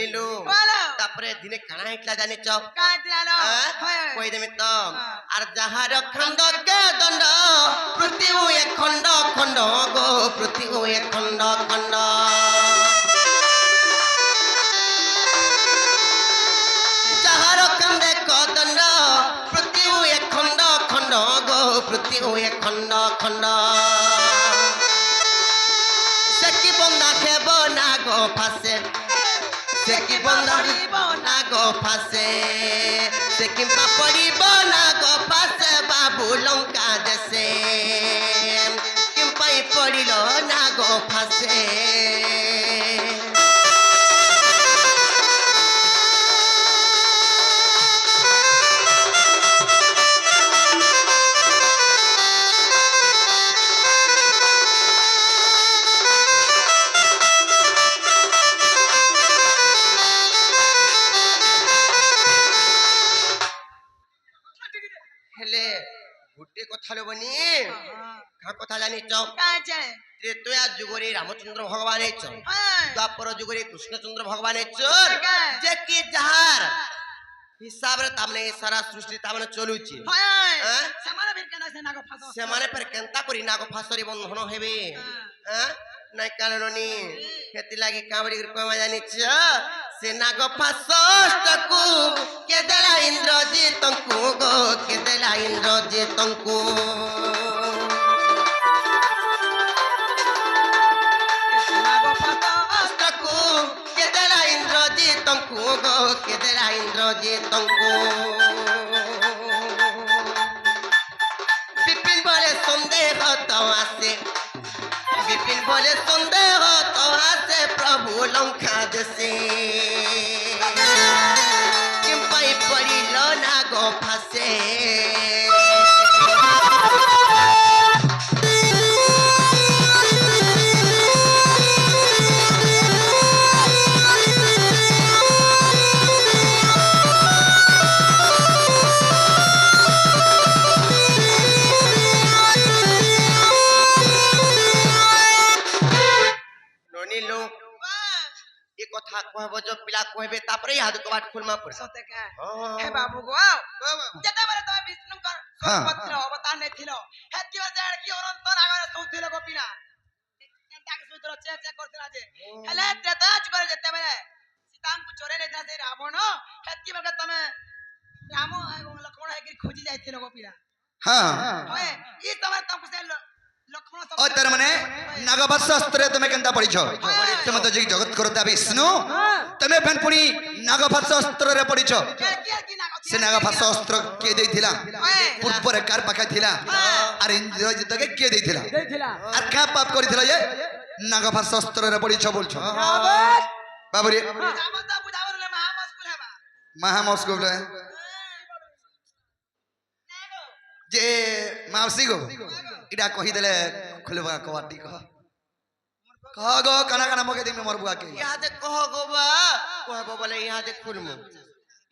ନୁଣିଲୁ बोलो ତାପରେ ଦିନେ କାଣା ହେଇଥିଲା ଜାଣିଛ काय दिलालो କହିଦେମି ତ আর যাহার খণ্ড কে দণ্ড প্রতি হুয়ে খণ্ড খণ্ড গো প্রতি হুয়ে খণ্ড খণ্ড যাহার খণ্ডে কদণ্ড প্রতি হুয়ে খণ্ড খণ্ড গো প্রতি হুয়ে খণ্ড খণ্ড সে কি বন্ধা খেব না গো ফাঁসে সে কি বন্ধা না গো ফাঁসে সে কিম্পা পড়িব না গো ফাঁসে বাবু লঙ্কা দেশে কিম্পাই পড়িল না গো ফাঁসে হেলে গোটে কথা লবনি কার কথা জানিছ काय छे ত্রেতয়া যুগরে রামচন্দ্র ভগবান হয়েছ দ্বাপর যুগরে কৃষ্ণচন্দ্র ভগবান হয়েছ যে কি যাহার হিসাবে তামনে সারা সৃষ্টি তামনে চলুছি হ্যাঁ? समारे फिर केना से नागो फासो ସେମାନେ ଫେର କେନ୍ତା କରି ନାଗ ଫାସରେ ବନ୍ଧନ ହେବେ ନାଇଁ କାରଣନି ସେଥିଲାଗି କାବଡ଼ି କମା ଜାଣିଛ ସେ ନାଗ ଫାସକୁ କେ ଦେଲା ଇନ୍ଦ୍ରଜିତଙ୍କୁ ଗೋ କେ ଦେଲା ଇନ୍ଦ୍ରଜିତଙ୍କୁ नागो फासो ଅଷ୍ଟକୁ କେ ଦେଲା ଇନ୍ଦ୍ରଜିତଙ୍କୁ ଗೋ କେ ଦେଲା ଇନ୍ଦ୍ରଜିତଙ୍କୁ বিপিন বলে সন্দেহ তো আসে বিপিন বলে সন্দেহ তো আসে প্রভু লঙ্কা দেশে কিম্পাই পড়িল না গো ফাঁসে ননিলো এ কথা কহব যে পিলা কহবে তারপরে হাত কবাট খুলমা পড়ে सोते का हाँ। हे बाबू गो जते बारे तो विष्णु कर हाँ। पत्र अवतार ने थिलो हेति बसे की अनंतर आगरे सोथिलो गोपिना केनता के सुतरो चेक चेक करथिला जे हेले तेताज करे जते बारे सीतान को चोरे नै था से रावण हेति बगे तमे राम लक्ष्मण है कि खोजी जाइथिलो गोपिना ହଁ होए ई समय तुमको से लक्ष्मण ଓ ତାର ମାନେ ନାଗବତ୍ସ ଅସ୍ତ୍ରରେ ତମେ କେନ୍ତା ପଢିଛ ତମେ ତ ଯେ ଜଗତ କରତା ବିଷ୍ଣୁ ତମେ ଫେନ୍ ପୁଣି ନାଗବତ୍ସ ଅସ୍ତ୍ରରେ ପଢିଛ की ना ସେ ନାଗବତ୍ସ ଅସ୍ତ୍ର କିଏ ଦେଇଥିଲା होए ପୂର୍ବରେ କାର ପାଖେ ଥିଲା ଆର ଇନ୍ଦ୍ରଜିତକେ କିଏ ଦେଇଥିଲା আর কা পাপ করেছিল যে নাগবত্স অস্ত্ରରେ পড়িছ বলছ বাবুরে जाबता बुझावर ले महा मुश्किल हेबा মহামস গোবলে যে মাউসী গো এটা কহিদেলে খুলবা কবাডি কহ কহ গো কানা কানা মকে দিমি মোর বুয়াকে ইহাদে কহ গো বা কহব বলে ইহাদে খুলমু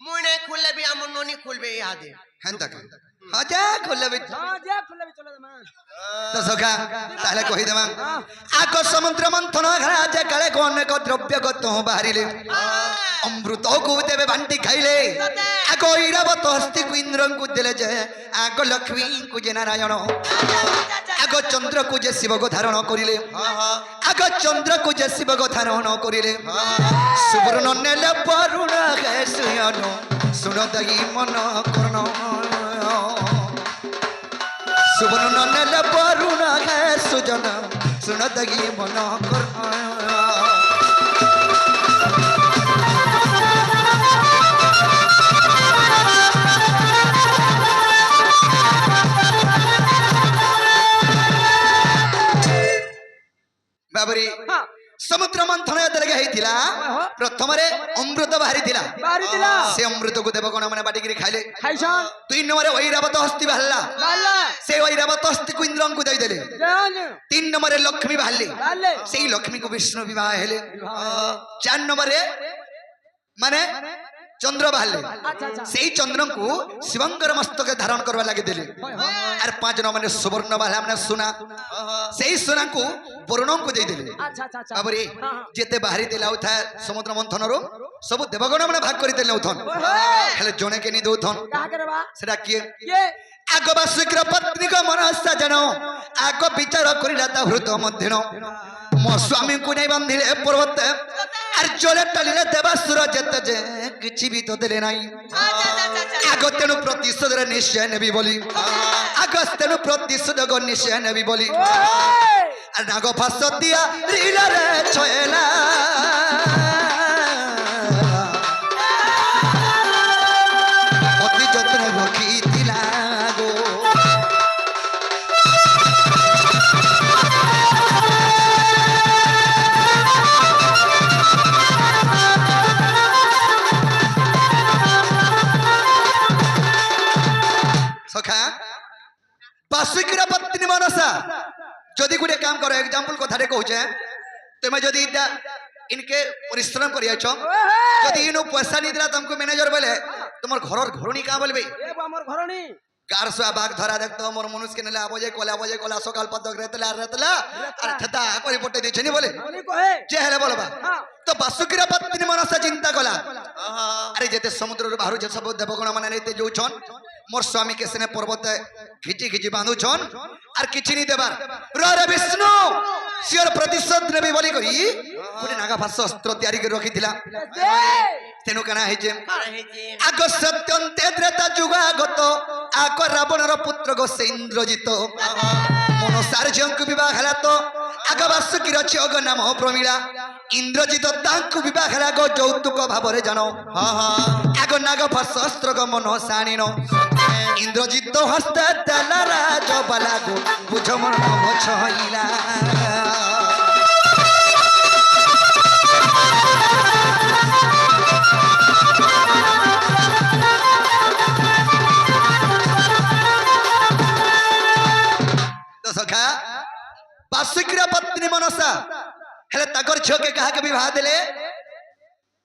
মুই নাই খুললে বি আমন ননি খুলবে ইহাদে হেনতা কা হাজা খুললে বি তো সখা তাহলে কহি দেবা আক সমুদ্র মন্থন রাজা কালে অনেক দ্রব্য গত বাহারিলে অমৃত কু দেবে বান্টি খাইলে আগ ঐরাবত হস্তি ইন্দ্রଙ୍କୁ দেলে যে আগ লক্ষ্মী কু যে নারায়ণ আগ চন্দ্র কু যে শিবক ধারণ করিলে আগ চন্দ্র কু যে শিবক ধারণ করিলে সুবর্ণ নেলে বরুণ হে সুয়ন শুন দই মন করণ সুবর্ণ নেলে বরুণ হে সুজন শুন দই মন করণ বাবরি সমুদ্র মন্থন যেতবে হয়েছিল প্রথমে অমৃত বাহারিলা সে অমৃতକୁ দেবগণ মানে বাটিকি খাইলে দুই নম্বরে ঐরাবত হস্তি বাহারা সে ঐরাবত হস্তিକୁ ইন্দ্রଙ୍କୁ ଦେଇଦେଲେ তিন নম্বরে লক্ষ্মী বাহারিলে সেই লক্ষ্মীକୁ বিষ্ণু বিবাহ হেলে চার নম্বরে মানে চন্দ্র বাহারে আচ্ছা আচ্ছা সেই চন্দ্রଙ୍କୁ শিবঙ্কর মস্তকে ধারণ করবা লাগিদেলে আর 5 নম্বরে সুবর্ণ বাহারে মানে সোনা সেই সোনাଙ୍କୁ বরুণଙ୍କୁ ଦେଇଦେଲେ আচ্ছা আচ্ছা আচ্ছা বাবরে হ্যাঁ। যেতে বাহারি দেলা উঠা সমুদ্র মন্থনରୁ ସବୁ ଦେବଗଣ ମାନେ ଭାଗ କରିଦେଲେ ଉଥନ ହେଲେ ଜଣେ କେନି ଦଉଥନ কাহাকে রে বা ସେଟା କିଏ কে ଆଗ ବାସୁକିର ପତ୍ନୀଙ୍କ ମନ ସାଜନ ଆଗ ବିଚାର କରିଲା ତା ହୃଦ ମଧ୍ୟନ ମୋ ସ୍ୱାମୀଙ୍କୁ ନେଇ ବାନ୍ଧିଲେ ପର୍ବତ আর জলে টালিলে দেবাসুর যেতে যে কিছু ବି তো দেলে নাই আগ তেণু প্রতিশোধের নিশ্চয় নেবি বলি আগ তেণু প্রতিশোধ নিশ্চয় নেবি বলি আর নাগ ফাঁস দিয়া রিলারে ছয়লা অতি যত্নে রখিলা গো সখা বাসুকির পত্নী মনসা যদি গোটে কাম কর এক্সাম্পল কথাটা কହୁছে তুমি যদি ইনকে পরিশ্রম করিয়াছ যদি ইনু পয়সা নি দিলা তুমको ম্যানেজার বলে তোমার ঘরর ঘরণী কা বলবে এ বা আমার ঘরনি গার সুয়া বাঘ ধরা দেখতো মোর মনুষ্য নেলে আবজে কলা সকাল পদক রেতলা আর থেতা করে পটে দিছে নি বলে আমি কহে যে হেলে বলবা হ্যাঁ। তো বাসুকির পত্নী মনসা চিন্তা কলা আরে যেতে সমুদ্রর বাহারু যে সব দেবগণ মানে নেতে যাউছন মোর স্বামী কে সেনে পর্বতে ঘিচি বাঁধুছন আর কিছু নি দেবার রে বিষ্ণু সিওর প্রতিশোধ নেবি বলি করি গোটে নাগা ভাষ অস্ত্র তৈরি করে রাখিছিলা তেনু কেনা হয়েছে আগ সত্যন্তে ত্রেতা যুগাগত আগ রাবণর পুত্র গো সে ইন্দ্রজিত মনসার ঝিଅଙ୍କୁ বিবাহ ହେଲା তো আগ বাসুকির ঝিଅଙ୍କ নাম প্রমীলা ইন্দ্রজিত তাଙ୍କୁ বিবাহ ହେଲା গো যৌতুক ভাବରେ জানো আগ নাগ ভাষ অস্ত্র গো মনসা আনিন ইন্দ্রজিত হস্তে দেলা রাজ বালা গো বুঝ মন ছইলা তো সখা বাসুকির পত্নী মনসা হেলে তাকর ঝিଅকে কাহাকে বিবাহ দেলে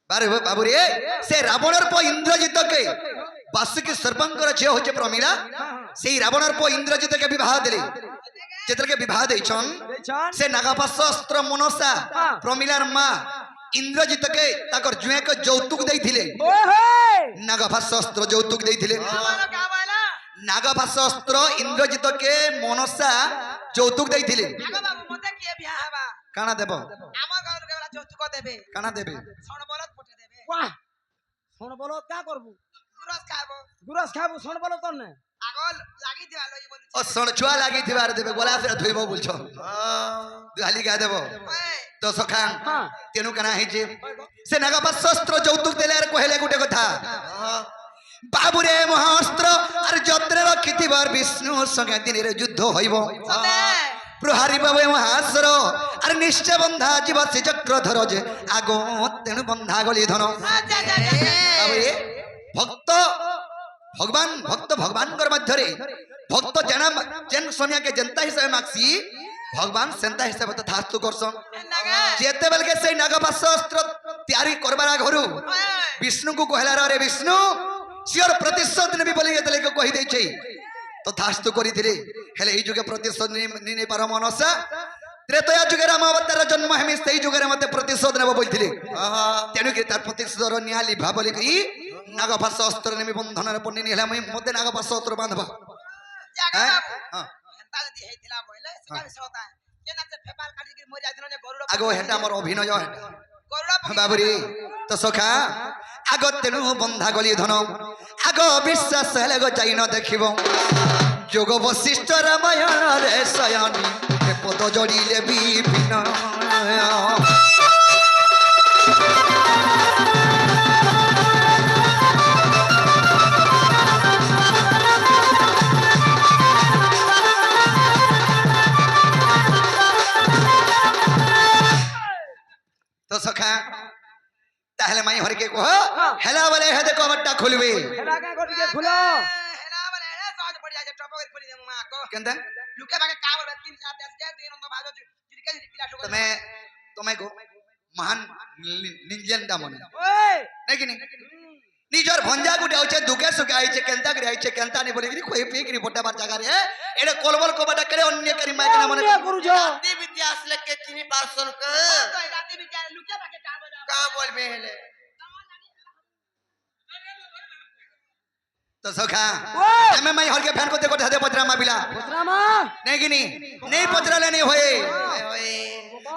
বারে বাবু রে সে রাবণের পো ইন্দ্রজিতকে বাসুকি সর্বঙ্কর ঝিଅ হচ্ছে প্রমীলা সেই রাবণের পো ইন্দ্রজিতকে বিবাহ দেলে যেতকে বিবাহ দেইছন দেছন সে নাগাপাশ অস্ত্র মনসা প্রমীলার মা ইন্দ্রজিতকে তাকর জুয়েকে যৌতুক দেইଥିଲେ ওহে নাগাপাশ অস্ত্র যৌতুক দেইଥିଲେ নাগাপাশ অস্ত্র ইন্দ্রজিতকে মনসা যৌতুক দেইଥିଲେ আগ বাবু মতে কি বিয়া হবা কানা দেব আমার ঘর কেবল যৌতুক দেবে কানা দেবে শণ বলত পটে দেবে বাহ শোন বলো কা করবু গুরস খাবো গুরস খাবু শোন বলো তোর না আগল লাগি দিবা লই বলি ও সণ ছুয়া লাগি থিবার দেবে গলা ফের ধুইব বলছ দুহালি গা দেব ওই তো সখান হ্যাঁ তেনু কেনা হইছে সে নাগাপাশ অস্ত্র যৌতুক দেলে আর কহেলে গুটে কথা বাবুরে মহাস্ত্র আর যত্নে রখিথিবার বিষ্ণু সঙ্গে দিনের যুদ্ধ হইব সতে প্রহারি বাবু মহাস্ত্র আর নিশ্চয় বন্ধা জীব সে চক্রধর যে আগ তেণু বন্ধা গলি ধন আচ্ছা আচ্ছা বাবুরে ভক্ত ভগবানଙ୍କର ମଧ୍ୟରେ ভক্ত যেন সোনিয়াকে জেন্তা হিসাবে মাগছি ভগবান সেন্তা হিসাবে তো থাস্তু করছন নাগা যেতেবেলকে সেই নাগপাশ অস্ত্র তৈরি করবার ঘরু বিষ্ণুଙ୍କୁ কহিলা রে বিষ্ণু সিওর প্রতিশোধ নেবি বলি যেতেলে কহি ଦେଇছে তো থাস্তু করিଥିଲେ হেলে এই যুগে প্রতিশোধ নি পার মনসা ত্রেতয়া যুগে রাম অবতার জন্ম হেমি সেই যুগে মতে প্রতিশোধ নেব বলছিলে তেণুকি তার প্রতিশোধ নিয়া লিভা বলি কি নাগপাশ অস্ত্র নেমি বন্ধনের পন্নি নিলা মুই মতে নাগপাশ অস্ত্র বাঁধবা জাগা হ্যাঁ বাবু হ্যাঁ হেন্তা যদি হেইতিলা বইলে সেটা সতা কেনা যে ফেপাল কাটি কি মরি যাইছিল যে গরুড় আগো হেটা আমার অভিনয় হেটা গরুড় বাবুরি তো সখা আগ তেণু বন্ধা গলি ধন আগ বিশ্বাস হেলে গো যাই ন দেখিব যোগ বশিষ্ঠ রামায়ণ রে শয়নী এ পদ জড়িলে বিভিন্ন তো সখা তাহলে মাই হরকে কহ হেলা বলে হেদে কবরটা খুলবে এলা কা করি কে খুলো হেলা বলে এ সহজ পড়ি যাচ্ছে টপ করে খুলি দেবো মা কো কেনতা লুকে বাকে কা বলবে তিন সাত দশ যায় তুই নন্দ ভালো জিরকে জিরি পিলা শুকো তুমি তুমি গো মহান নিঞ্জেনটা মনে ওই নাকি নি নিজর ভঞ্জা গুটে হচ্ছে দুঃখে সুখে আইছে কেনতা করে আইছে কেনতা নি বলে কই পিকরি পটাবার জায়গারে এটা কলবল কবাটা করে অন্য করি মাইকে না মনে অন্যায় করুছ রাতি বিতি আসলে কে চিনি পারছন কা তো এই রাতে বিচার লুকে বাকে কাবো না কা বলবে হেলে তো সখা ওই! আমি মাই হলকে ফ্যান করতে করতে হাতে পচরা মাবিলা রামা নেই কিনি নেই পচরালে নেই হয়ে ওই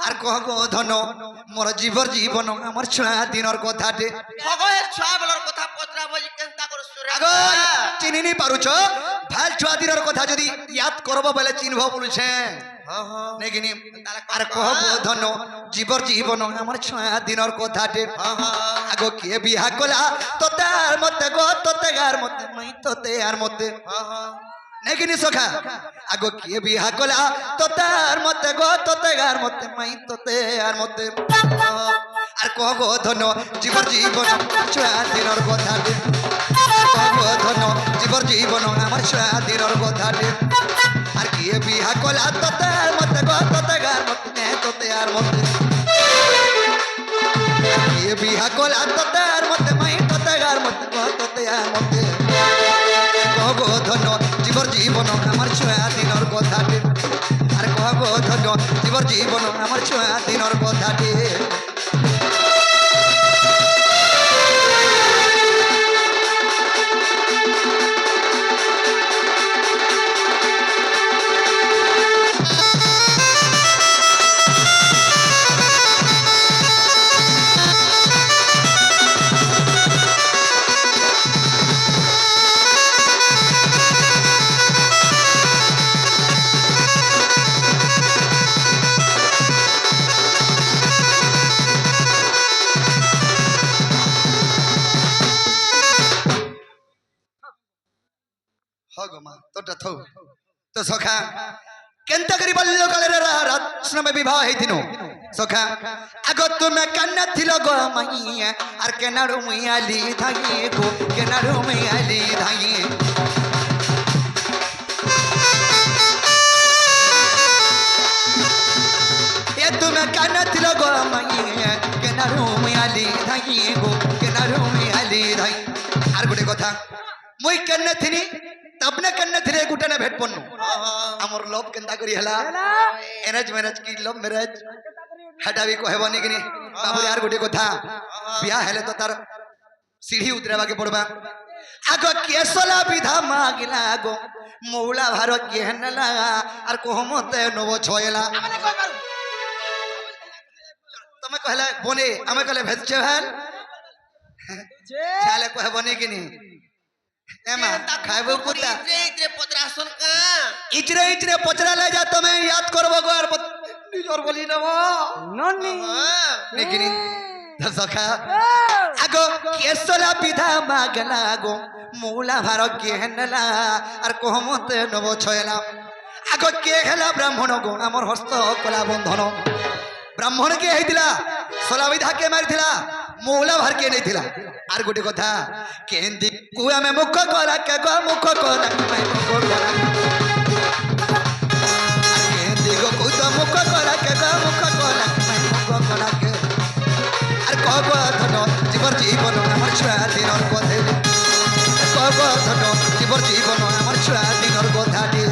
আর কহ গো ধন মোর জীবর জীবন আমার ছুয়া দিনর কথাটে হগয়ে ছুয়া বলর কথা পত্রা বলি কেনতা করে সুরে আগ চিনি নি পারুছ ভাল ছুয়া দিনর কথা যদি ইয়াদ করব বলে চিনব বলছে নেই কিনি আর কহ গো ধন জীবর জীবন আমার ছুয়া দিনর কথাটে আগ কে বিহা কলা তোতে আর মতে গো তোতে আর মতে মাই তোতে আর মতে নেগিনি সখা আগো কে বিহা কলা তোতে আর মতে গো তোতে আর মতে মাই তোতে আর মতে আর কহ গো ধন জীবর জীবন ছুয়া দিনর কথাটে কহ গো ধন জীবর জীবন আমার ছুয়া দিনর কথাটে আর কে বিহা কলা তোতে আর মতে গো তোতে আর মতে মাই তোতে আর মতে কে বিহা কলা তোতে আর মতে মাই তোতে আর মতে গো তোতে আর মতে কহ গো ধন জীবর জীবন আমার ছুয়া দিনর কথাটে আর কহ গো ধন জীবর জীবন আমার ছুয়া দিনর কথাটে হগো মা তোটা থৌ তো সখা কেনতা করি বলল কালে রাত স্নবে বিবাহ হইতিনো সখা আগ তুমি কান্না থিল গো মাইয়া আর কেনারু মুইয়ালি ধাগি গো কেনারু মুইয়ালি ধাগি এ তুমি কান্না থিল গো মাইয়া কেনারু মুইয়ালি ধাগি গো কেনারু মুইয়ালি ধাগি আর গোটে কথা মুই কেন্নে থিনি তবনে কেন্নে থিরে গুটে না ভেট পন্নু আমার লভ কেনতা করি হেলা এরেঞ্জ ম্যারেজ কি লভ ম্যারেজ হেটা বি কহেবনি কিনি বাবুরে আর গোটে কথা বিয়া হেলে তো তার সিঁড়ি উতরাবাকে পড়বা আগ কেসলা বিধা মাগিলা গো মৌলা ভার কেহনলা আর কোহমতে নব ছয়লা মানে কই পারু তুমি কহলে বনে আমি কহলে ভেজছে ভেল যে চালে কহেবনি কিনি এমা খাইব কুতা ইত্রে ইত্রে পত্রা আসন কা ইচরে ইচরে পচরালে যা তুমি ইয়াদ করবো গো আর নিজর বলি নেব ননি নেকিনি সখা আগো কেসলা বিধা মাগলা গো মৌলা ভার কেহনলা আর কোহমতে নব ছয়লা আগো কে হেলা ব্রাহ্মণ গো আমার হস্ত কলা বন্ধন ব্রাহ্মণ কে হইতিলা সলা বিধা কে মারিথিলা মৌলা ভার কে নেইথিলা আর গোটে কথা কেন্দি কু আমি মুখ করা কে গো মুখ করা কে মুখ করা কেন্দি গো কু তো মুখ করা কে গো মুখ করা কে মুখ করা কে আর কব ধন জীবর জীবন আমার ছুয়া দিনর কথা কব ধন জীবর জীবন আমার ছুয়া দিনর কথা দিয়ে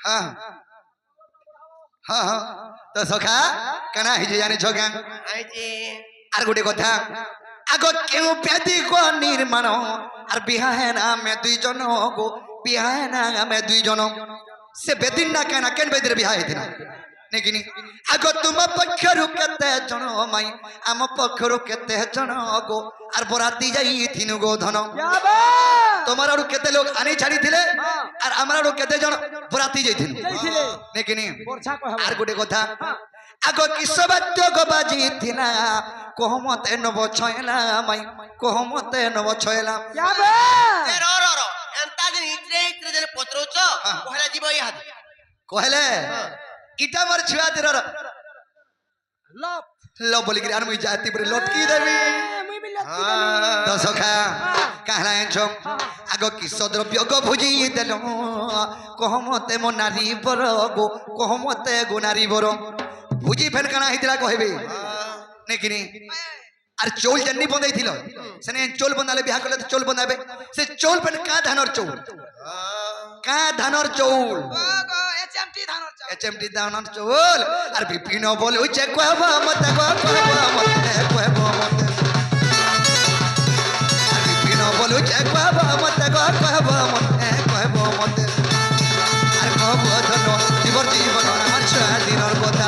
हाँ हाँ हाँ तो सखा कना हिजे जाने छगा আইছে আর গোটে কথা আগ কেউ পেদি গো নির্মাণ আর বিহাহে না আমি দুইজন গো বিহাহে না আমি দুইজন সে বেদিন না কেনা কেন বেদির বিহা হইতিনা নেকিনি আগ তুম পক্ষরু কেতে জন মাই আম পক্ষরু কেতে জন গো আর বরাতি যাইথিনু গো ধন যাবা তোমার আরো কেতে লোক আনি ছাড়ি থিলে আর আমার আরো কেতে জন বরাতি যাইথিনু যাইছিলে নেকিনি বর্ষা কহবা আর গোটে কথা আগ কিসবাদ্য গো বাজি থিলা কোহমতে নব ছয়লা মাই কহ মতে নব ছয়লা যাবে ଏ ର ଏନ୍ତା ଯେନ୍ ଇତ୍ରେ ଇତ୍ରେ ଯେନ୍ ପଚରଉଛ ପହେଲା ଯିବ ଇହାଦେ কহলে ইটা মোর ছুয়া দির লপ ল বলি কি আর মুই জাতি পরে লটকি দেবি মুই বি লপ তো সখা কাহলা এনছম আগ কিস দ্রব্য গো ভুজি দেল কহ মতে মো নারী বর গো কহ মতে গো নারী বর ভুজি ফেন কানা হইতিলা কইবে নেকিনি আর চৌল জন্নি বন্দাই ছিল সেনে চৌল বন্দালে বিয়া করলে তো চৌল বন্দাবে সে চৌল পেন কা ধানর চৌল কা ধানর চৌল গো এচএমটি ধানর চাউল এচএমটি ধানর চৌল আর বিপিন বল উচে কহবা মতে গো কহবা মতে কহবা মতে আর বিপিন বল উচে কহবা মতে গো কহবা মতে কহবা মতে আর কহব ধন জীবন জীবন আমার স্বাধীনর কথা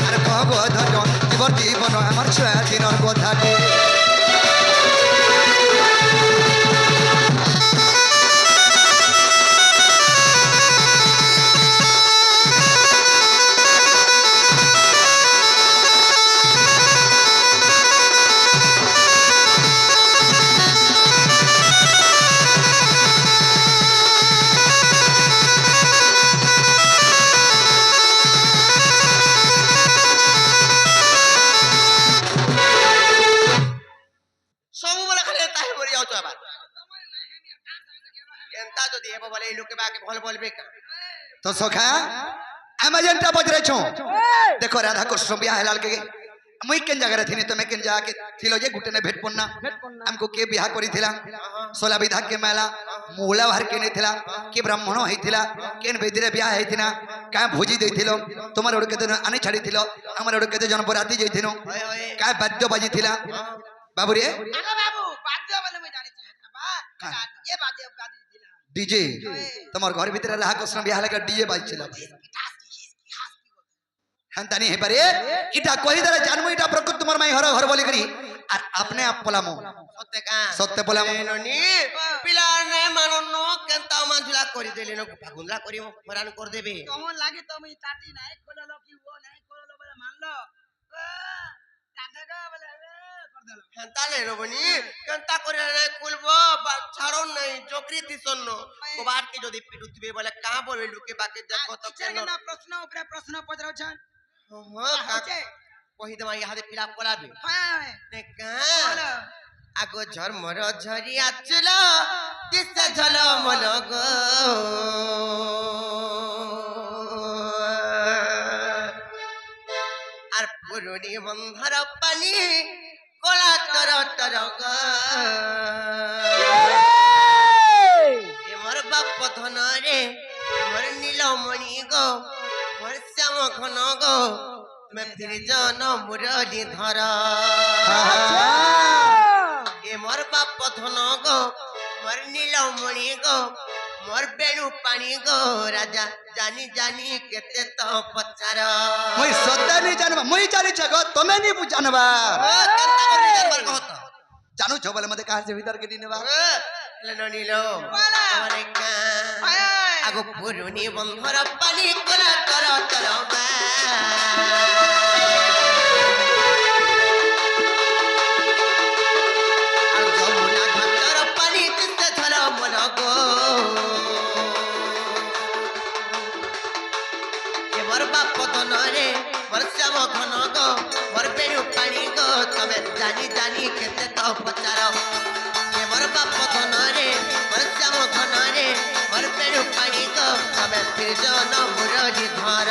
আর কহব ধন জীবন জীবন আমার স্বাধীনর কথা ସବୁବେଳେ ଖାଲି ଏନ୍ତା ହିଁ ମରି ଯାଉଛ ଏবার ଏନ୍ତା ଯଦି ହେବ ବୋଲେ ଏଇ ଲୋକେ ବାକେ ଭଲ ବୋଲବେ କା তো সখা আমি যেটা বজরেছ দেখো রাধা কৃষ্ণ বিয়া হেলাল কে মুই কেন জায়গায় থিনি তুমি কেন জায়গা ছিল যে গুটেনে ভেট পড়না আমকো কে বিয়া করিছিলা সোলা বিধা কে মেলা মূলা ভার কে নেছিলা কে ব্রাহ্মণ হইছিলা কেন বেদিরে বিয়া হইছিনা কা ভোজি দেইছিল তোমার ওড়কে তো আনি ছাড়িছিল আমার ওড়কে তো জনপরাতি যাইছিনো কা বাদ্য বাজিছিলা বাবুরে আগো বাবু বাদ্য বলে মুই জানিছি বাবা এ বাদ্য বাদ্য দিলা ডিজে তোমার ঘর ভিতরে রাধা কৃষ্ণ বিয়া হেলাকে ডিজে বাজছিল হ্যাঁ তানি হে পারে এটা কই দ্বারা জানমু এটা প্রকৃত তোমার মাই ঘর ঘর বলি করি আর আপনি আপ পলামু সত্য কা সত্য পলামু নি পিলা নে মানন কেনতা মাঝুলা করি দেলি ন ফাগুনলা করি ফরান কর দেবে কেমন লাগে তুমি চাটি নাই খোললো কি ও নাই খোললো বলে মানলো রাধাগা বলে কর দিল হেনতা নে রবনি কেনতা করে নাই খুলবো বা ছাড়ন নাই চকরি তিসন্ন কবার কি যদি পিটুতবে বলে কা বলবে লোকে বাকে দেখো তো কেন না প্রশ্ন উপরে প্রশ্ন পচারছন কাকে কহি দেমা ইহাদে ফিলাপ করাবে হ্যাঁ দেখা বলো আগো ঝরমর ঝরিয়া চুল দিশে ঝল মল গো আর পুরুনি বন্ধর পানি কলা টর টর গো মোর বাপ ধন রে মোর নীলমণি গো মোর শ্যাম ঘন গো তুমি ফিরে জন মুরলি ধর এ মোর বাপ ধন গো মোর নীলমণি গো মোর বেণু পানি গো রাজা জানি জানি কেতে তো পচার মুই সত্যা নি জানবা মুই জানি জগ তুমি নি জানবা জানো ছো বলে মতে কার সে ভিতর কে নিবা নীল আগো পুরুনি বন্ধর পানি কলা টর টর আর যমুনা ঘাটর পানি দিতে ঝল মন গো এবার বাপ ধনরে মোর শ্যাম ঘন গো মোর বেণু পানি গো তবে জানি জানি কেতে তো পচার এবার বাপ ধনরে মোর শ্যাম ঘনরে মোর বেণু পানি গো তবে ফিরজন মুরলি ধর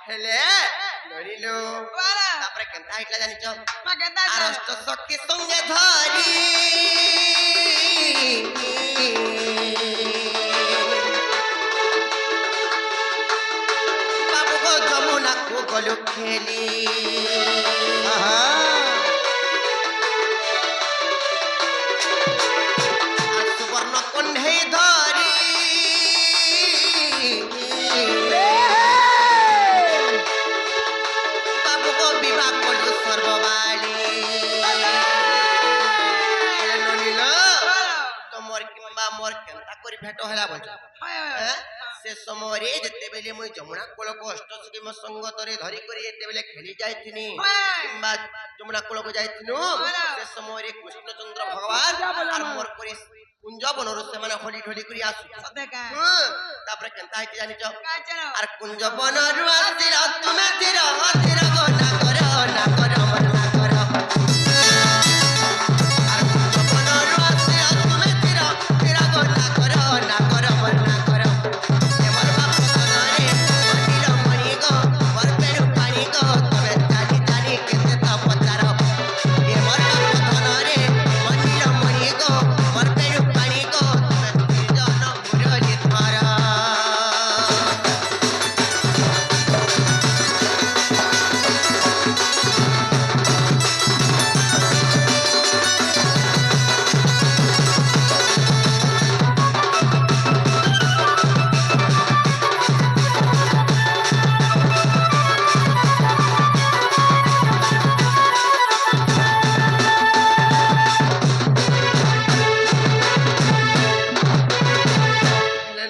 হেলে লড়িলো বালা তারপরে কেনতা হইতলা জানিছ মা কেদা আরষ্ট সখী সঙ্গে ধরি বাবু গো যমুনাকু গলু খেলি আহা আর সুবর্ণ কণ্ঠে ধরি বাবু গো বিবাহ করলু সর্ববাড়ি ননিল তোমার কিংবা মোর কেনতা করে ভেট হেলা বলছ সে সমୟରେ যেତେବେଳେ মুই যমুনা কূଳକୁ ଅଷ୍ଟସଖୀ ମୋ ସଙ୍ଗତରେ ଧରି କରି ଯେତେବେଳେ ଖେଳି ଯାଇଥିନି କିମ୍ବା ଯମୁନା କୂଳକୁ ଯାଇଥିନୁ ସେ ସମୟରେ କୃଷ୍ଣଚନ୍ଦ୍ର ଭଗବାନ আর মোর করে কুঞ্জ বনରୁ ସେମାନେ হলি ঢলি କରି ଆସୁ ତାପରେ କେନ୍ତା ହେଇଛି ଜାଣିଛ আর কুঞ্জ বনରୁ ଆସିଲ ତୁମେ তীର তীର গো না কর না কর মন না কর আর কুঞ্জ বনରୁ ଆସିଲ ତୁମେ তীର তীର গো না কর না কর মন না কর এমর বাপ ধরে মনিল মণি গো মোর পেড়ু পানি গো তবে জানি জানি কেতে তা পচার এমর বাপ ধরে মনিল মণি গো মোর পেড়ু পানি গো তবে জন মুরলি তোমারা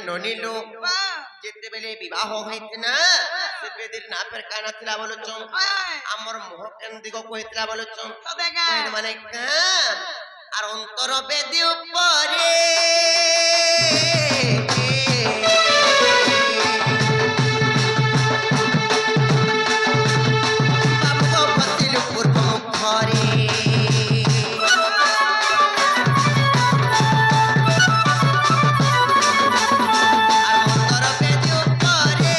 ননিলো যেতেবেলে বিবাহ হইতে না সে বেদির না ফের কানা ଥିଲା বলছন আমার মোহ কেন দিগ কইতলা বলছন মানে কান আর অন্তর বেদি উপরে বাবু গো বসিল পূর্ব মুখরে আর অন্তর বেদি উপরে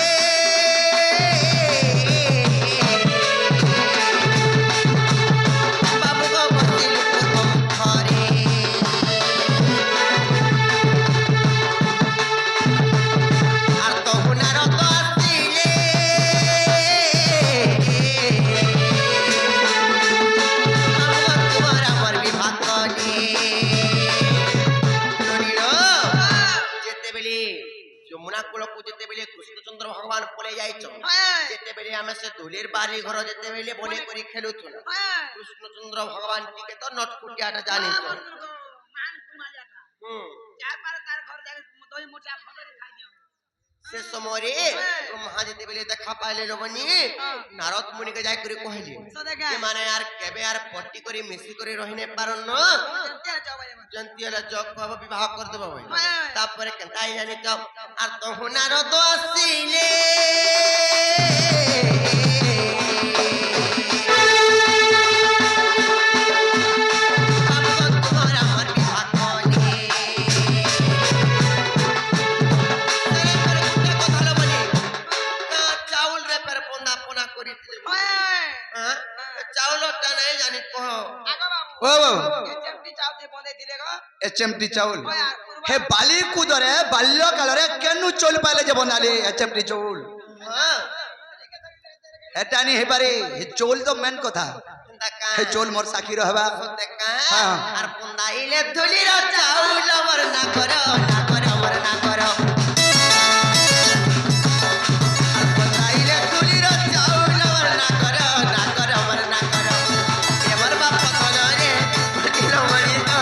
বাবু গো বসিল পূর্ব মুখরে আর তহুনার তো আসিলে তোমার আমার বিভাগ কলে ননিল যেতেবেলে যমুনা কূলকু যেতেবেলে কৃষ্ণচন্দ্র ভগবান পলে যাইছ যেতেবেলে আমি সে দোলের বাড়ি ঘর যেতেবেলে বনে করে খেলুছু না কৃষ্ণচন্দ্র ভগবান টিকে তো নটকুটিয়াটা জানিছ সে সমୟରେ ব্রহ্মা যেতেবেলে দেখা পাইলে লোবনি নারদ মুনিকে যাই করে কহিলি মানে আর কেবে আর পটি করে মিশি করে রহিনে পারন জন্তি হলে জগ কব বিবাহ করে দেব বই তারপরে কেনতাই জানি তো আর তহু নারদ আসিলে বাবু তোমার আমার বিবাহ কলে কথা হলো বলি চাউল রে ফের পোনা পোনা করি চাউলটা নাই জানি কহ ও এচএমটি চাউল হে বালি কুদরে বাল্য কালরে কেনু চল পাইলে যে বনালি এচএমটি চাউল হ্যাঁ এটা নি হে পারে হে চৌল তো মেন কথা হে চৌল মোর সাক্ষী রহবা হ্যাঁ। আর পুন্দাইলে ধুলির চাউল মর না কর না কর মর না কর আর পুন্দাইলে ধুলির চাউল মর না কর না কর মর না কর এমর বাপ ধরে দিল মরি তো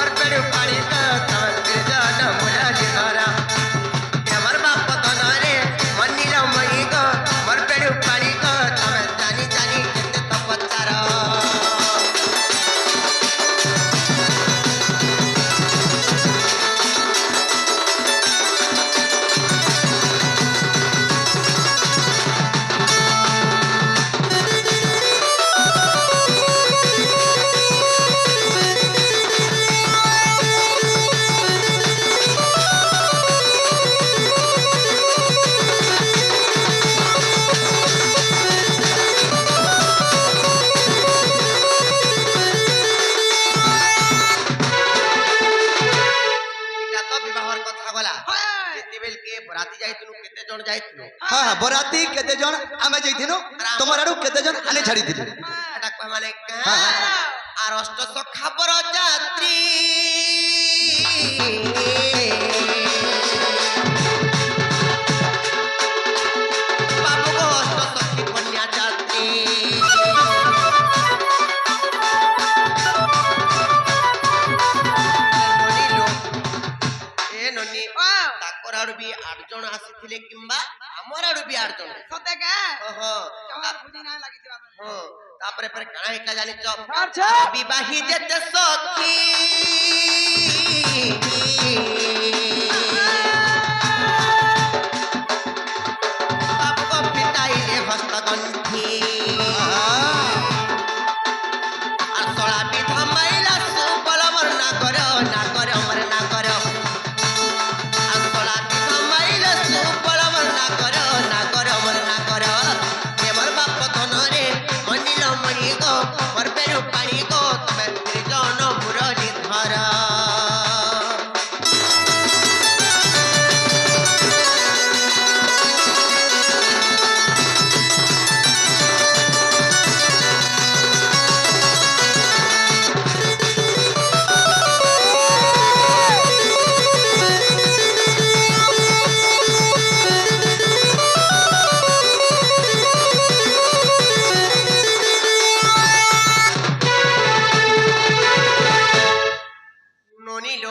আর পেড়ু পাড়ি তো তোর জন মুরালি ধরা এমর বাপ ধরে মনিল মরি তো মোর পেড়ু পাড়ি তো তবে জানি জানি কেতে তো পচার বরাতি কেতে জন আমি যাইছিনু তোমার আড়ু কেতে জন আনে ছাড়ি দিলে এটা কয় মানে হ্যাঁ। আর অষ্টশ খাবর যাত্রী বাবু গো অষ্টসখী কন্যা যাত্রী এ ননি তাকর আড়ু বি 8 জন আসিଥିଲେ কিংবা আমার আড়ু বি 8 জন সতে কে ওহো তোমার বুঝি না লাগিছিবা হ্যাঁ তারপরে পরে কানা একা জানিছ আচ্ছা। বিবাহী যেতে সখী বাপক পিতাইলে হস্তগন্থি আর সলা বিধা মাইলা সুবল মর না কর মর না কর আর সলা বিধা মাইলা সুবল মর না কর মর না কর এমর বাপ ধনরে মনিল মণি গো মর বেরু পানি গো তবে ত্রিজন মুরলি ধর ননিল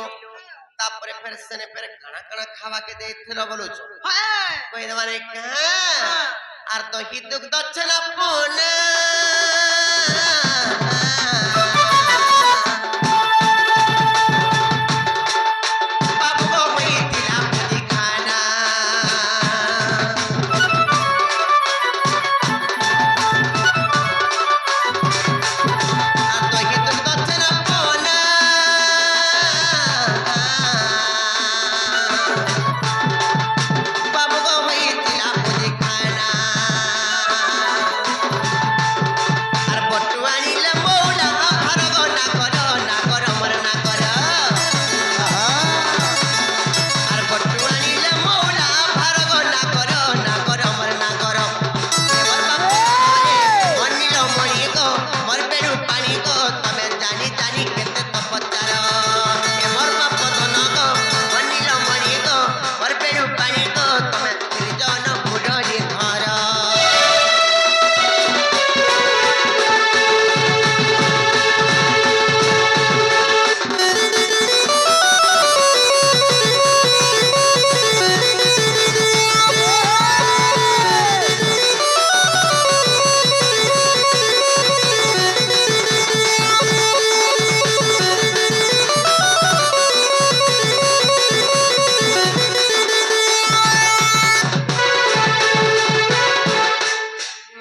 তারপরে ফের সেনে ফের কানা কানা খাওয়াকে দেইছিল বলুছ হ্যাঁ কই মানে আর তো হিতুক দচ্ছে না পুনা বাবু গো হইতিলা মুদি খানা আর তো হিতুক দচ্ছে না পুনা বাবু গো হইতিলা মুদি খানা আর বটু আনিলে মৌলা আর গো না কর মর না কর আর বটু আনিলে মৌলা আর গো না কর মর না কর এমর বাপ অনিল মণি গো মর পেরু পানি গো তবে জানি জানি কেতে তপচার এমর বাপ ধন গো অনিল মণি গো মর পেরু পানি গো তবে ত্রিজন মুরলি ধর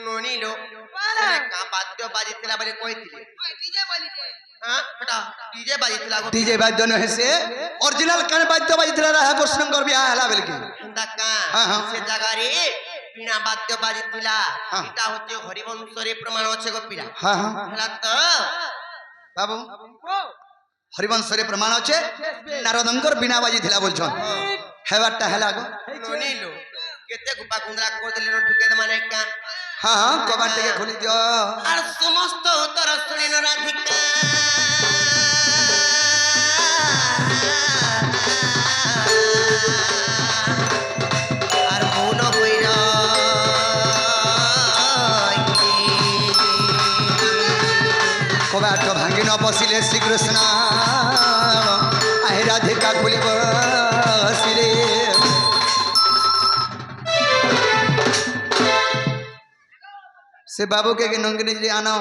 ননিল কা বাদ্য বাজিଥିଲା বলে কইଥିଲେ ডিজে বলিছে হ্যাঁ এটা ডিজে বাজিଥିଲା গো ডিজে বাদ্য নহে সে অরিজিনাল কান বাদ্য বাজিଥିଲା রাহা কৃষ্ণঙ্কর বিয়া হেলা বেলকি দাকা হ্যাঁ, হ্যাঁ। সে জায়গারে পিনা বাদ্য বাজিଥିଲା হ্যাঁ। এটা হচ্ছে হরিবংশরে প্রমাণ আছে গো পিলা হ্যাঁ হ্যাঁ হেলা তো বাবু হরিবংশরে প্রমাণ আছে নারদঙ্কর বিনা বাজিଥିଲା বলছন হেবারটা হেলা গো ননিল কেতে গুপা কুন্দ্রা করে দিলেন ঢুকে দে মানে কা হ্যাঁ হ্যাঁ কবাট থেকে খুলি দিও আর সমস্ত উত্তর শুনিন রাধিকা আর মৌন হইর কবাট ভাঙি ন বসিলে শ্রীকৃষ্ণ আহে রাধিকা খুলি বসিলে সে বাবুকে নঙ্গিনী আনো